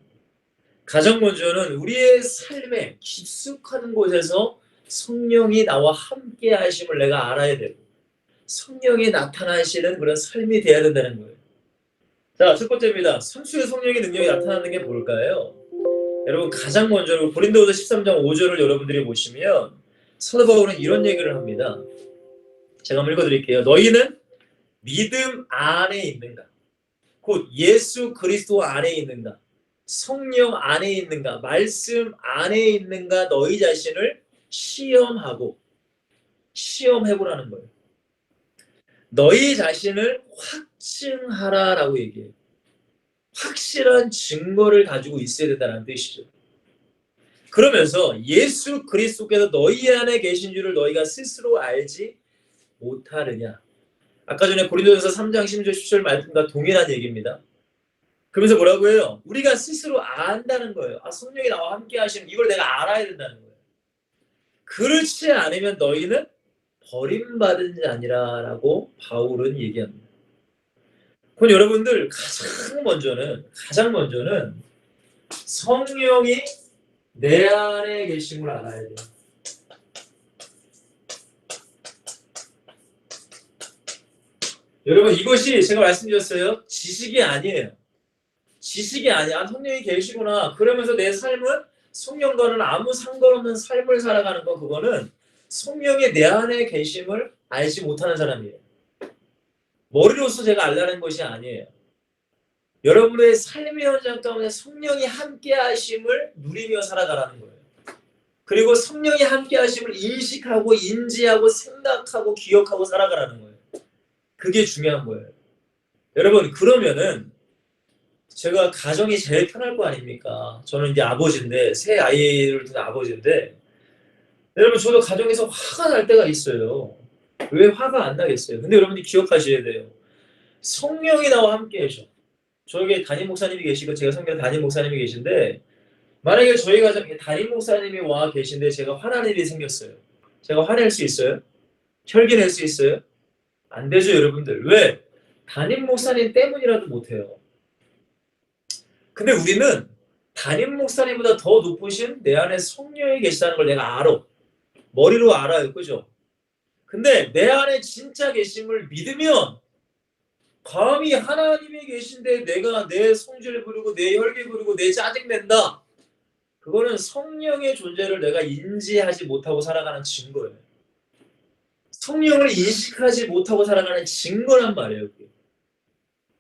가장 먼저는 우리의 삶에 깊숙한 곳에서 성령이 나와 함께 하심을 내가 알아야 되고 성령이 나타나시는 그런 삶이 돼야 된다는 거예요. 자, 첫 번째입니다. 성수의 성령의 능력이 나타나는 게 뭘까요? 여러분, 가장 먼저 고린도후서 13장 5절을 여러분들이 보시면 사도 바울은 이런 얘기를 합니다. 제가 한번 읽어드릴게요. 너희는 믿음 안에 있는가? 곧 예수 그리스도 안에 있는가? 성령 안에 있는가? 말씀 안에 있는가? 너희 자신을 시험해보라는 거예요. 너희 자신을 확증하라라고 얘기해요. 확실한 증거를 가지고 있어야 된다는 뜻이죠. 그러면서 예수 그리스도께서 너희 안에 계신 줄을 너희가 스스로 알지 못하느냐. 아까 전에 고린도전서 3장 16절 17절 말씀과 동일한 얘기입니다. 그러면서 뭐라고 해요? 우리가 스스로 안다는 거예요. 아, 성령이 나와 함께 하시는 이걸 내가 알아야 된다는 거예요. 그렇지 않으면 너희는 버림받은 자니라라고 바울은 얘기합니다. 그럼 여러분들 가장 먼저는 성령이 내 안에 계심을 알아야 돼요. 여러분, 이것이 제가 말씀드렸어요. 지식이 아니에요. 지식이 아니야. 성령이 계시구나. 그러면서 내 삶은 성령과는 아무 상관없는 삶을 살아가는 거, 그거는 성령이 내 안에 계심을 알지 못하는 사람이에요. 머리로서 제가 알라는 것이 아니에요. 여러분의 삶의 현장 가운데 성령이 함께 하심을 누리며 살아가라는 거예요. 그리고 성령이 함께 하심을 인식하고 인지하고 생각하고 기억하고 살아가라는 거예요. 그게 중요한 거예요. 여러분, 그러면은 제가 가정이 제일 편할 거 아닙니까? 저는 이제 아버지인데, 새 아이를 둔 아버지인데, 여러분, 저도 가정에서 화가 날 때가 있어요. 왜 화가 안 나겠어요? 근데 여러분이 기억하셔야 돼요. 성령이 나와 함께 하셔. 저에게 담임 목사님이 계시고 제가 성경 담임 목사님이 계신데, 만약에 저희 가정에 담임 목사님이 와 계신데 제가 화날 일이 생겼어요. 제가 화낼 수 있어요? 혈기 낼 수 있어요? 안 되죠, 여러분들. 왜? 담임 목사님 때문이라도 못해요. 근데 우리는 담임 목사님보다 더 높으신 내 안에 성령이 계시다는 걸 내가 알아. 머리로 알아요. 그죠? 근데 내 안에 진짜 계심을 믿으면 감히 하나님이 계신데 내가 내 성질 부리고 내 혈기 부리고 내 짜증 낸다. 그거는 성령의 존재를 내가 인지하지 못하고 살아가는 증거예요. 성령을 인식하지 못하고 살아가는 증거란 말이에요. 그게.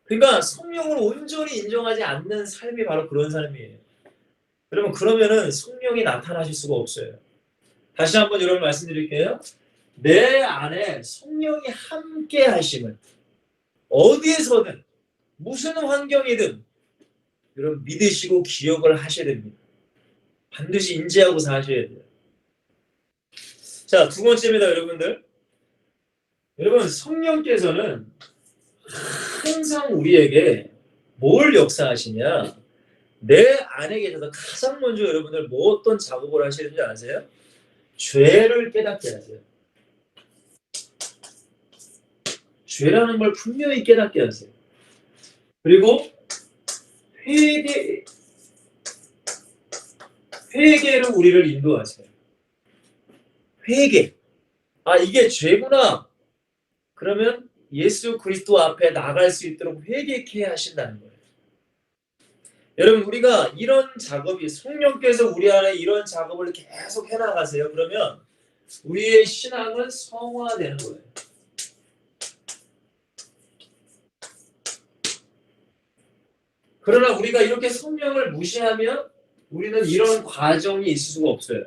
그러니까 성령을 온전히 인정하지 않는 삶이 바로 그런 삶이에요. 여러분, 그러면은 성령이 나타나실 수가 없어요. 다시 한번 여러분 말씀드릴게요. 내 안에 성령이 함께 하심을 어디에서든 무슨 환경이든 여러분 믿으시고 기억을 하셔야 됩니다. 반드시 인지하고 사셔야 돼요. 자, 두 번째입니다, 여러분들. 여러분, 성령께서는 항상 우리에게 뭘 역사하시냐? 내 안에 계셔서 가장 먼저 여러분들 뭐 어떤 작업을 하시는지 아세요? 죄를 깨닫게 하세요. 죄라는 걸 분명히 깨닫게 하세요. 그리고 회개로 우리를 인도하세요. 회개. 아, 이게 죄구나. 그러면 예수 그리스도 앞에 나갈 수 있도록 회개케 하신다는 거예요. 여러분, 우리가 이런 작업이 성령께서 우리 안에 이런 작업을 계속 해나가세요. 그러면 우리의 신앙은 성화되는 거예요. 그러나 우리가 이렇게 성령을 무시하면 우리는 이런 과정이 있을 수가 없어요.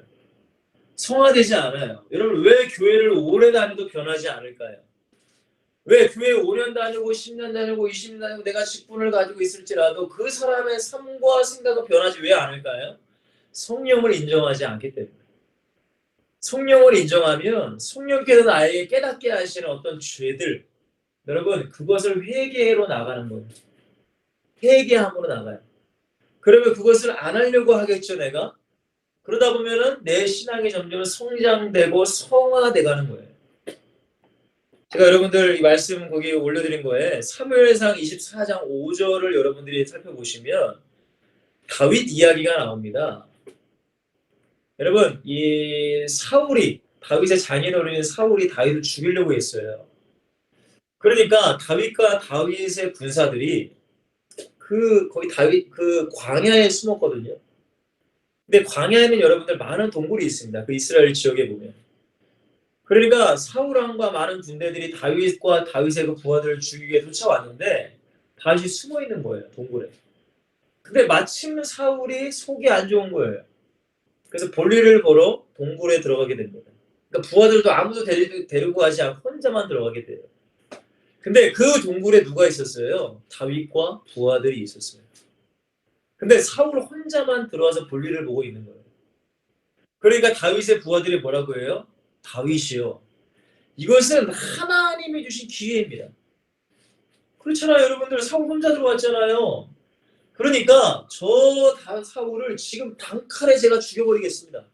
성화되지 않아요. 여러분, 왜 교회를 오래 다녀도 변하지 않을까요? 왜 교회 5년 다니고 10년 다니고 20년 다니고 내가 직분을 가지고 있을지라도 그 사람의 삶과 생각은 변하지 왜 않을까요? 성령을 인정하지 않기 때문에. 성령을 인정하면 성령께서 나에게 깨닫게 하시는 어떤 죄들, 여러분 그것을 회개로 나가는 거예요. 회개함으로 나가요. 그러면 그것을 안 하려고 하겠죠, 내가? 그러다 보면은 내 신앙이 점점 성장되고 성화돼 가는 거예요. 제가 여러분들 이 말씀 거기에 올려드린 거에 사무엘상 24장 5절을 여러분들이 살펴보시면 다윗 이야기가 나옵니다. 여러분, 이 사울이, 다윗의 장인어른 사울이 다윗을 죽이려고 했어요. 그러니까 다윗과 다윗의 군사들이 거기 다윗 광야에 숨었거든요. 근데 광야에는 여러분들 많은 동굴이 있습니다. 그 이스라엘 지역에 보면. 그러니까 사울 왕과 많은 군대들이 다윗과 다윗의 그 부하들을 죽이게 쫓아왔는데 다윗이 숨어 있는 거예요, 동굴에. 근데 마침 사울이 속이 안 좋은 거예요. 그래서 볼일을 보러 동굴에 들어가게 됩니다. 그러니까 부하들도 아무도 데리고 가지 않고 혼자만 들어가게 돼요. 근데 그 동굴에 누가 있었어요? 다윗과 부하들이 있었어요. 근데 사울 혼자만 들어와서 볼일을 보고 있는 거예요. 그러니까 다윗의 부하들이 뭐라고 해요? 다윗이요. 이것은 하나님이 주신 기회입니다. 그렇잖아요, 여러분들. 사울 혼자 들어왔잖아요. 그러니까 저 사울을 지금 단칼에 제가 죽여버리겠습니다.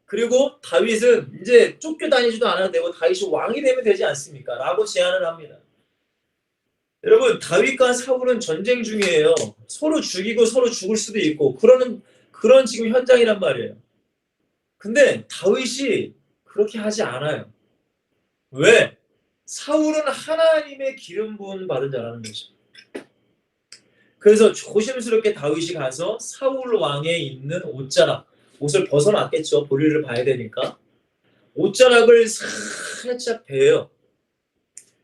그리고 다윗은 이제 쫓겨다니지도 않아도 되고 다윗이 왕이 되면 되지 않습니까? 라고 제안을 합니다. 여러분, 다윗과 사울은 전쟁 중이에요. 서로 죽이고 서로 죽을 수도 있고 그런 지금 현장이란 말이에요. 근데 다윗이 그렇게 하지 않아요. 왜? 사울은 하나님의 기름 부음 받은 자라는 거죠. 그래서 조심스럽게 다윗이 가서 사울 왕의 입는 옷을 벗어났겠죠. 볼일을 봐야 되니까. 옷자락을 살짝 베요.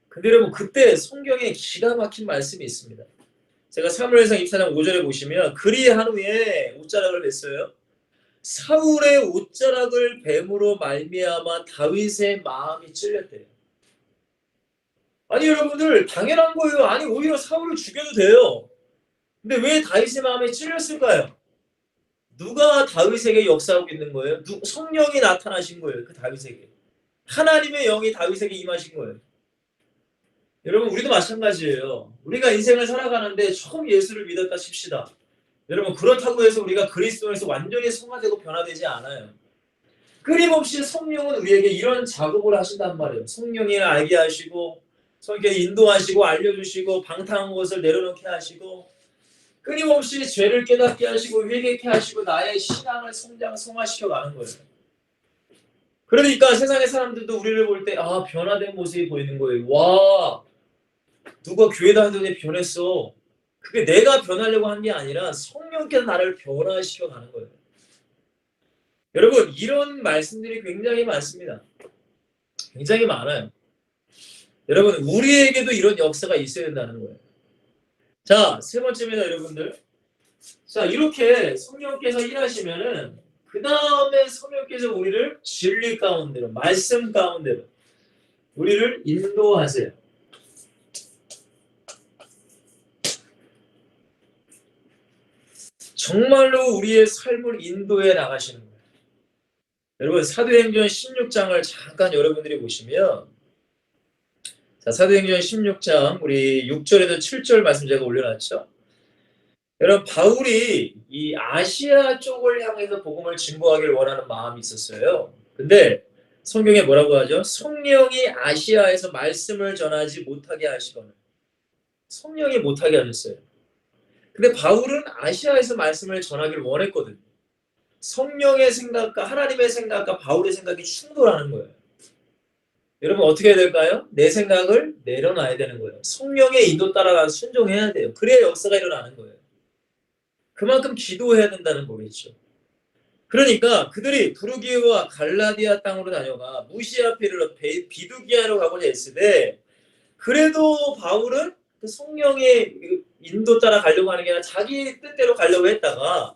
근데 여러분 그때 성경에 기가 막힌 말씀이 있습니다. 제가 사무엘상 24장 5절에 보시면 그리한 후에 옷자락을 뱄어요. 사울의 옷자락을 뱀으로 말미암아 다윗의 마음이 찔렸대요. 아니 여러분들 당연한 거예요. 아니 오히려 사울을 죽여도 돼요. 근데 왜 다윗의 마음에 찔렸을까요? 누가 다윗에게 역사하고 있는 거예요? 성령이 나타나신 거예요. 그 다윗에게. 하나님의 영이 다윗에게 임하신 거예요. 여러분 우리도 마찬가지예요. 우리가 인생을 살아가는데 처음 예수를 믿었다 칩시다. 여러분 그렇다고 해서 우리가 그리스도에서 완전히 성화되고 변화되지 않아요. 끊임없이 성령은 우리에게 이런 작업을 하신단 말이에요. 성령이 알게 하시고 성령이 인도하시고 알려주시고 방탕한 것을 내려놓게 하시고 끊임없이 죄를 깨닫게 하시고 회개케 하시고 나의 신앙을 성화시켜 가는 거예요. 그러니까 세상의 사람들도 우리를 볼 때 변화된 모습이 보이는 거예요. 와, 누가 교회 다니더니 변했어. 그게 내가 변하려고 한 게 아니라 성령께서 나를 변화시켜 가는 거예요. 여러분 이런 말씀들이 굉장히 많습니다. 굉장히 많아요. 여러분 우리에게도 이런 역사가 있어야 된다는 거예요. 자, 세 번째입니다, 여러분들. 자, 이렇게 성령께서 일하시면은 그 다음에 성령께서 우리를 진리 가운데로, 말씀 가운데로 우리를 인도하세요. 정말로 우리의 삶을 인도해 나가시는 거예요. 여러분 사도행전 16장을 잠깐 여러분들이 보시면, 자, 사도행전 16장 우리 6절에도 7절 말씀 제가 올려놨죠. 여러분 바울이 이 아시아 쪽을 향해서 복음을 증거하기를 원하는 마음이 있었어요. 근데 성경에 뭐라고 하죠? 성령이 아시아에서 말씀을 전하지 못하게 하시거나, 성령이 못하게 하셨어요. 근데 바울은 아시아에서 말씀을 전하기를 원했거든요. 성령의 생각과 하나님의 생각과 바울의 생각이 충돌하는 거예요. 여러분 어떻게 해야 될까요? 내 생각을 내려놔야 되는 거예요. 성령의 인도 따라가서 순종해야 돼요. 그래야 역사가 일어나는 거예요. 그만큼 기도해야 된다는 거겠죠. 그러니까 그들이 부르기와 갈라디아 땅으로 다녀가 무시아피르로 비두기아로 가고자 했으되, 그래도 바울은 그 성령의 인도 따라 가려고 하는 게 아니라 자기 뜻대로 가려고 했다가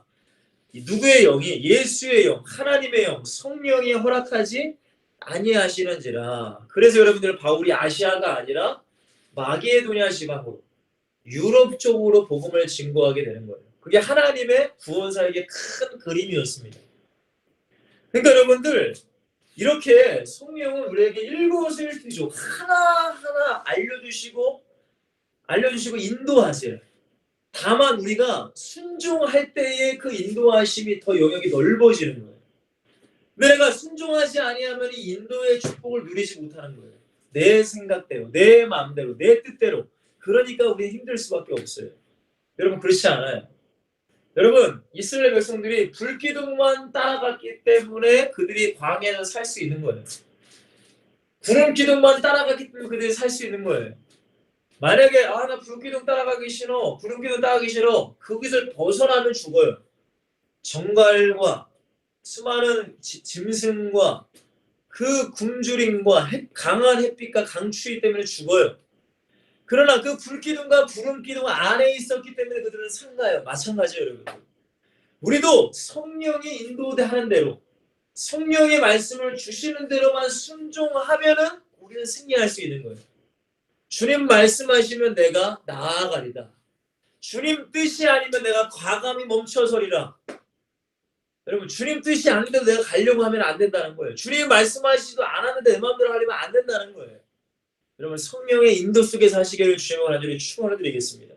누구의 영이, 예수의 영, 하나님의 영, 성령이 허락하지 아니하시는지라. 그래서 여러분들 바울이 아시아가 아니라 마게도냐 지방으로, 유럽 쪽으로 복음을 증거하게 되는 거예요. 그게 하나님의 구원사역의 큰 그림이었습니다. 그러니까 여러분들 이렇게 성령은 우리에게 일거수일투족 하나하나 알려주시고 인도하세요. 다만 우리가 순종할 때의 그 인도하심이 더 영역이 넓어지는 거예요. 내가 순종하지 아니하면 이 인도의 축복을 누리지 못하는 거예요. 내 생각대로, 내 마음대로, 내 뜻대로. 그러니까 우리는 힘들 수밖에 없어요. 여러분 그렇지 않아요. 여러분 이스라엘 백성들이 불기둥만 따라갔기 때문에 그들이 광야에서 살 수 있는 거예요. 구름 기둥만 따라갔기 때문에 그들이 살 수 있는 거예요. 만약에 나 불기둥 따라가기 싫어, 구름 기둥 따라가기 싫어, 거기서 벗어나면 죽어요. 정갈과 수많은 짐승과 그 굶주림과 강한 햇빛과 강추위 때문에 죽어요. 그러나 그 불기둥과 구름기둥 안에 있었기 때문에 그들은 산가요. 마찬가지예요, 여러분. 우리도 성령이 인도하는 대로 성령의 말씀을 주시는 대로만 순종하면은 우리는 승리할 수 있는 거예요. 주님 말씀하시면 내가 나아가리다. 주님 뜻이 아니면 내가 과감히 멈춰서리라. 여러분 주님 뜻이 아닌데도 내가 가려고 하면 안 된다는 거예요. 주님 말씀하시지도 않았는데 내 마음대로 하려면 안 된다는 거예요. 여러분 성령의 인도 속에 사시기를 주님을 간절히 축원을 드리겠습니다.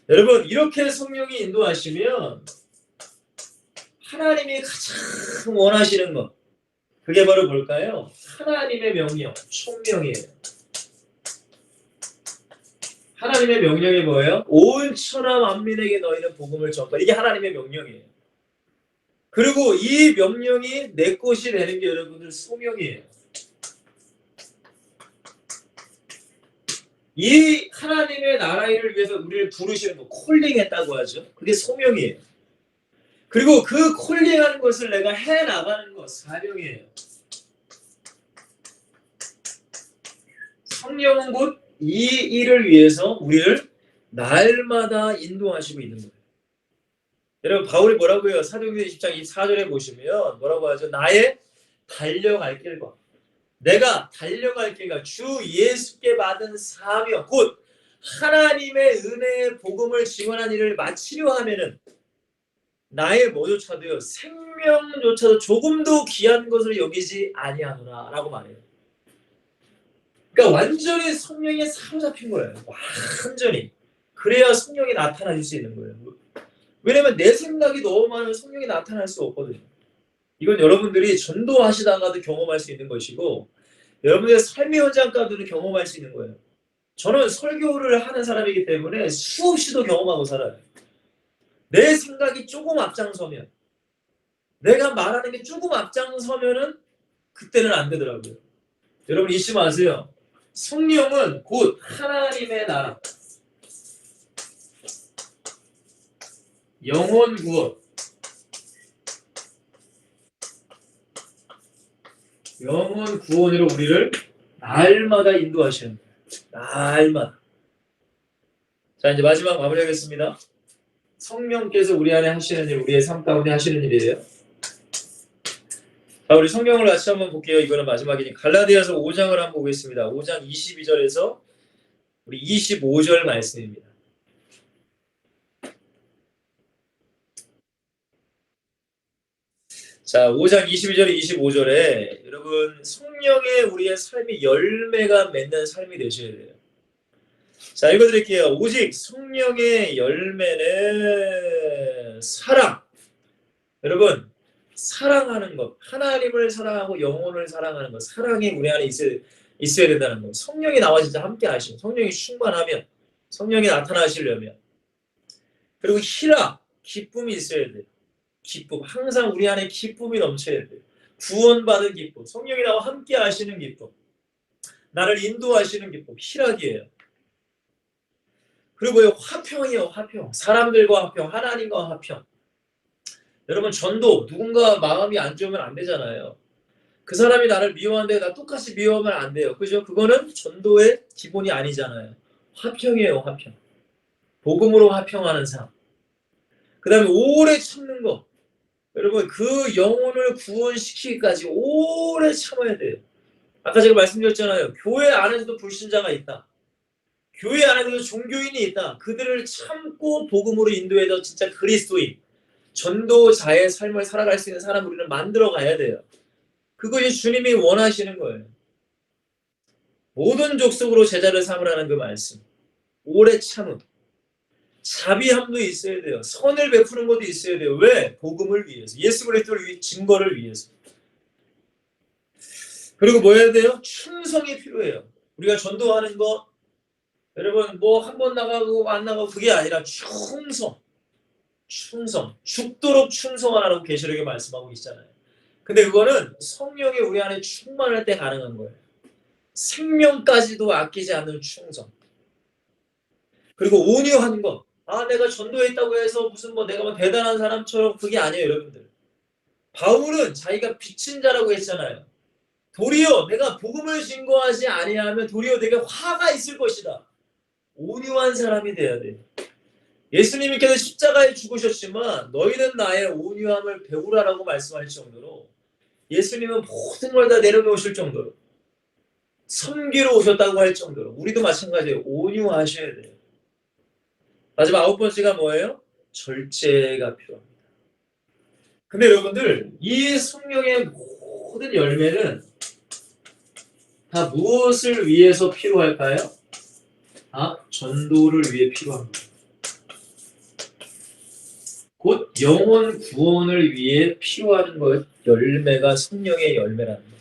여러분 이렇게 성령이 인도하시면 하나님이 가장 원하시는 것 그게 바로 뭘까요? 하나님의 명령, 총명이에요. 하나님의 명령이 뭐예요? 온 천하 만민에게 너희는 복음을 전하라. 이게 하나님의 명령이에요. 그리고 이 명령이 내 것이 되는 게 여러분들 소명이에요. 이 하나님의 나라의 일을 위해서 우리를 부르시는 거 콜링했다고 하죠. 그게 소명이에요. 그리고 그 콜링하는 것을 내가 해나가는 것 사명이에요. 성령은 곧 이 일을 위해서 우리를 날마다 인도하시고 있는 거예요. 여러분 바울이 뭐라고 해요? 사도행전 20장 24절에 보시면 뭐라고 하죠? 나의 달려갈 길과 내가 달려갈 길과 주 예수께 받은 사명 곧 하나님의 은혜의 복음을 증언한 일을 마치려 하면은 나의 뭐조차도요 생명조차도 조금도 귀한 것으로 여기지 아니하노라 라고 말해요. 그러니까 완전히 성령에 사로잡힌 거예요. 완전히. 그래야 성령이 나타날 수 있는 거예요. 왜냐면 내 생각이 너무 많으면 성령이 나타날 수 없거든요. 이건 여러분들이 전도하시다가도 경험할 수 있는 것이고 여러분들의 삶의 현장 가운데도 경험할 수 있는 거예요. 저는 설교를 하는 사람이기 때문에 수없이도 경험하고 살아요. 내 생각이 조금 앞장서면 내가 말하는 게 조금 앞장서면은 그때는 안 되더라고요. 여러분 잊지 마세요. 성령은 곧 하나님의 나라, 영혼 구원, 영혼 구원으로 우리를 날마다 인도하시는 거예요. 날마다. 자 이제 마지막 마무리하겠습니다. 성령께서 우리 안에 하시는 일, 우리의 삶 가운데 하시는 일이에요. 자 우리 성경을 같이 한번 볼게요. 이거는 마지막이니까 갈라디아서 5장을 한번 보겠습니다. 5장 22절에서 우리 25절 말씀입니다. 자 5장 22절에 25절에 여러분 성령의 우리의 삶이 열매가 맺는 삶이 되셔야 돼요. 자 읽어드릴게요. 오직 성령의 열매는 사랑. 여러분 사랑하는 것, 하나님을 사랑하고 영혼을 사랑하는 것, 사랑이 우리 안에 있어야 된다는 것. 성령이 나와 진짜 함께 하시면, 성령이 충만하면, 성령이 나타나시려면, 그리고 희락, 기쁨이 있어야 돼요. 기쁨, 항상 우리 안에 기쁨이 넘쳐야 돼요. 구원받은 기쁨, 성령이 나와 함께 하시는 기쁨, 나를 인도하시는 기쁨, 희락이에요. 그리고 화평이에요. 화평, 사람들과 화평, 하나님과 화평. 여러분 전도 누군가 마음이 안 좋으면 안 되잖아요. 그 사람이 나를 미워하는데 나 똑같이 미워하면 안 돼요. 그죠? 그거는 전도의 기본이 아니잖아요. 화평이에요. 화평. 복음으로 화평하는 삶. 그 다음에 오래 참는 거. 여러분 그 영혼을 구원시키기까지 오래 참아야 돼요. 아까 제가 말씀드렸잖아요. 교회 안에서도 불신자가 있다. 교회 안에도 종교인이 있다. 그들을 참고 복음으로 인도해서 진짜 그리스도인, 전도자의 삶을 살아갈 수 있는 사람 우리는 만들어 가야 돼요. 그것이 주님이 원하시는 거예요. 모든 족속으로 제자를 삼으라는 그 말씀. 오래 참음. 자비함도 있어야 돼요. 선을 베푸는 것도 있어야 돼요. 왜? 복음을 위해서. 예수 그리스도를 위해 증거를 위해서. 그리고 뭐 해야 돼요? 충성이 필요해요. 우리가 전도하는 거 여러분 뭐 한 번 나가고 안 나가고 그게 아니라 충성. 죽도록 충성하라고 계시록에 말씀하고 있잖아요. 근데 그거는 성령이 우리 안에 충만할 때 가능한 거예요. 생명까지도 아끼지 않는 충성. 그리고 온유한 것. 내가 전도했다고 해서 무슨 뭐 내가 뭐 대단한 사람처럼 그게 아니에요, 여러분들. 바울은 자기가 빚진 자라고 했잖아요. 도리어 내가 복음을 증거하지 아니하면 도리어 내게 화가 있을 것이다. 온유한 사람이 돼야 돼요. 예수님께서 십자가에 죽으셨지만 너희는 나의 온유함을 배우라라고 말씀할 정도로 예수님은 모든 걸 다 내려놓으실 정도로 섬기러 오셨다고 할 정도로 우리도 마찬가지예요. 온유하셔야 돼요. 마지막 9번째가 뭐예요? 절제가 필요합니다. 근데 여러분들 이 성령의 모든 열매는 다 무엇을 위해서 필요할까요? 전도를 위해 필요합니다. 곧 영혼 구원을 위해 필요한 것 열매가 성령의 열매라는 거예요.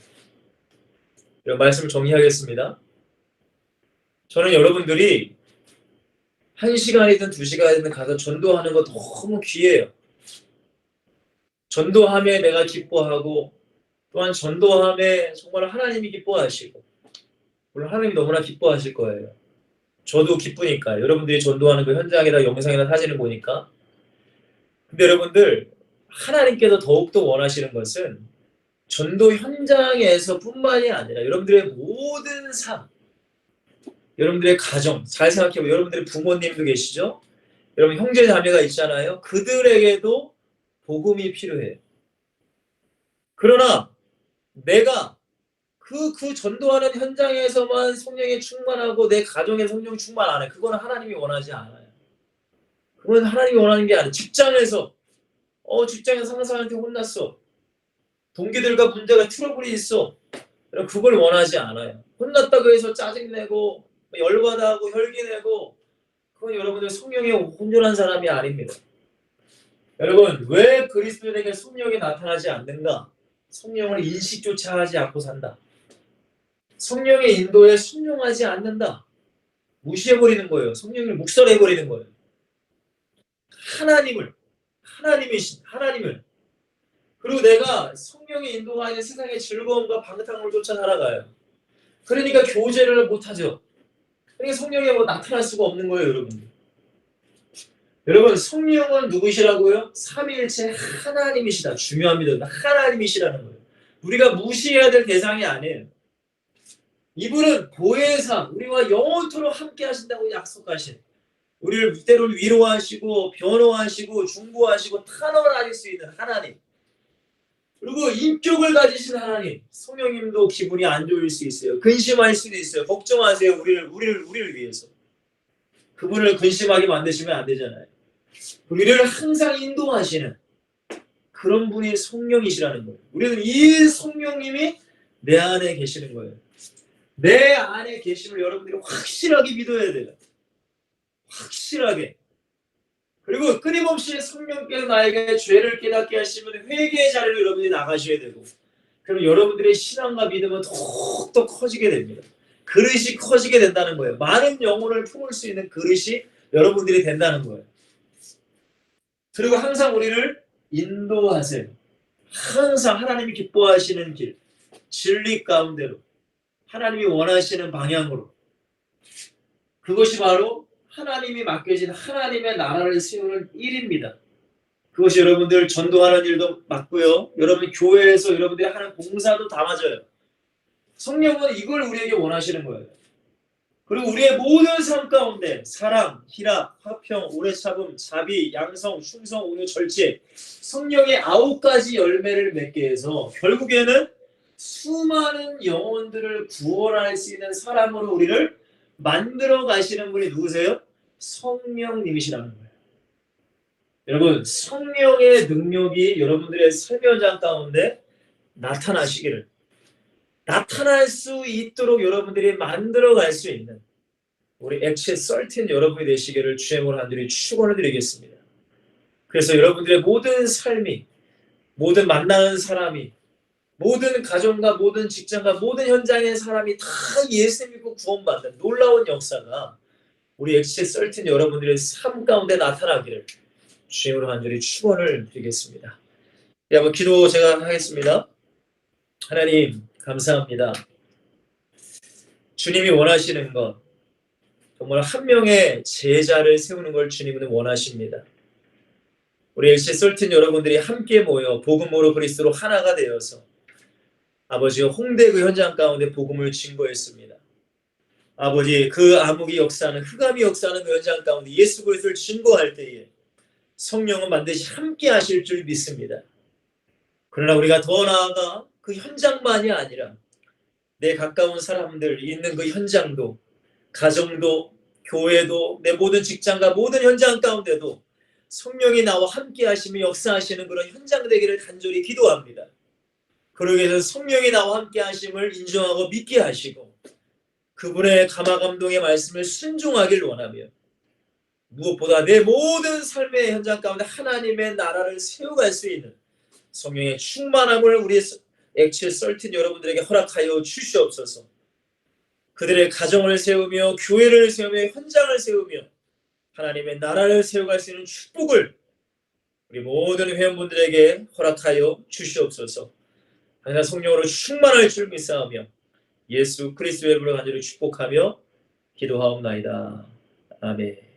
이런 말씀을 정리하겠습니다. 저는 여러분들이 1시간이든 2시간이든 가서 전도하는 거 너무 귀해요. 전도함에 내가 기뻐하고 또한 전도함에 정말 하나님이 기뻐하시고 물론 하나님이 너무나 기뻐하실 거예요. 저도 기쁘니까 여러분들이 전도하는 그 현장이나 영상이나 사진을 보니까 근데 여러분들 하나님께서 더욱더 원하시는 것은 전도 현장에서 뿐만이 아니라 여러분들의 모든 삶 여러분들의 가정 잘 생각해보면 여러분들의 부모님도 계시죠? 여러분 형제 자매가 있잖아요. 그들에게도 복음이 필요해요. 그러나 내가 그 전도하는 현장에서만 성령이 충만하고 내 가정에 성령 충만 안 해. 그거는 하나님이 원하지 않아요. 그건 하나님이 원하는 게 아니에요. 직장에서 직장에서 상사한테 혼났어. 동기들과 문제가 트러블이 있어. 그걸 원하지 않아요. 혼났다고 해서 짜증내고 열받아하고 혈기내고 그건 여러분들 성령이 온전한 사람이 아닙니다. 여러분 왜 그리스도인에게 성령이 나타나지 않는가? 성령을 인식조차 하지 않고 산다. 성령의 인도에 순종하지 않는다. 무시해버리는 거예요. 성령을 묵살해버리는 거예요. 하나님을 그리고 내가 성령의 인도가 아닌 세상의 즐거움과 방탕을 쫓아 살아가요. 그러니까 교제를 못하죠. 그러니까 성령이 나타날 수가 없는 거예요, 여러분. 여러분 성령은 누구시라고요? 삼위일체 하나님이시다. 중요합니다. 하나님이시라는 거예요. 우리가 무시해야 될 대상이 아니에요. 이분은 보혜사, 우리와 영원토록 함께 하신다고 약속하신 우리를 때로는 위로하시고 변호하시고 중보하시고 탄원하실 수 있는 하나님 그리고 인격을 가지신 하나님 성령님도 기분이 안 좋을 수 있어요. 근심할 수도 있어요. 걱정하세요. 우리를 위해서 그분을 근심하게 만드시면 안 되잖아요. 우리를 항상 인도하시는 그런 분이 성령이시라는 거예요. 우리는 이 성령님이 내 안에 계시는 거예요. 내 안에 계심을 여러분들이 확실하게 믿어야 돼요. 확실하게. 그리고 끊임없이 성령께서 나에게 죄를 깨닫게 하시면 회개의 자리로 여러분이 나가셔야 되고 그럼 여러분들의 신앙과 믿음은 더욱더 커지게 됩니다. 그릇이 커지게 된다는 거예요. 많은 영혼을 품을 수 있는 그릇이 여러분들이 된다는 거예요. 그리고 항상 우리를 인도하세요. 항상 하나님이 기뻐하시는 길, 진리 가운데로 하나님이 원하시는 방향으로 그것이 바로 하나님이 맡겨진 하나님의 나라를 세우는 일입니다. 그것이 여러분들 전도하는 일도 맞고요. 여러분 교회에서 여러분들이 하는 봉사도 다 맞아요. 성령은 이걸 우리에게 원하시는 거예요. 그리고 우리의 모든 삶 가운데 사랑, 희락, 화평, 오래 참음, 자비, 양성, 충성, 온유, 절제 성령의 9가지 열매를 맺게 해서 결국에는 수많은 영혼들을 구원할 수 있는 사람으로 우리를 만들어 가시는 분이 누구세요? 성령님이시라는 거예요. 여러분, 성령의 능력이 여러분들의 삶의 현장 가운데 나타나시기를, 나타날 수 있도록 여러분들이 만들어 갈 수 있는 우리 액체 썰틴 여러분이 되시기를 주의 이름으로 간절히 축원을 드리겠습니다. 그래서 여러분들의 모든 삶이, 모든 만나는 사람이, 모든 가정과 모든 직장과 모든 현장의 사람이 다 예수 믿고 구원받는 놀라운 역사가 우리 액체 썰틴 여러분들의 삶 가운데 나타나기를 주님으로 간절히 축원을 드리겠습니다. 네, 한번 기도 제가 하겠습니다. 하나님 감사합니다. 주님이 원하시는 것, 정말 한 명의 제자를 세우는 걸 주님은 원하십니다. 우리 액체 썰틴 여러분들이 함께 모여 복음으로 그리스도로 하나가 되어서 아버지가 홍대 그 현장 가운데 복음을 증거했습니다. 아버지, 그 암흑이 역사하는, 흑암이 역사하는 그 현장 가운데 예수 그리스도를 증거할 때에 성령은 반드시 함께 하실 줄 믿습니다. 그러나 우리가 더 나아가 그 현장만이 아니라 내 가까운 사람들 있는 그 현장도, 가정도, 교회도, 내 모든 직장과 모든 현장 가운데도 성령이 나와 함께 하시며 역사하시는 그런 현장 되기를 간절히 기도합니다. 그러기 위해서 성령이 나와 함께 하심을 인정하고 믿게 하시고 그분의 감화 감동의 말씀을 순종하길 원하며 무엇보다 내 모든 삶의 현장 가운데 하나님의 나라를 세워갈 수 있는 성령의 충만함을 우리 액체 썰틴 여러분들에게 허락하여 주시옵소서. 그들의 가정을 세우며 교회를 세우며 현장을 세우며 하나님의 나라를 세워갈 수 있는 축복을 우리 모든 회원분들에게 허락하여 주시옵소서. 항상 성령으로 충만할 줄 믿사오며 예수 그리스도의 이름으로 간절히 축복하며 기도하옵나이다. 아멘.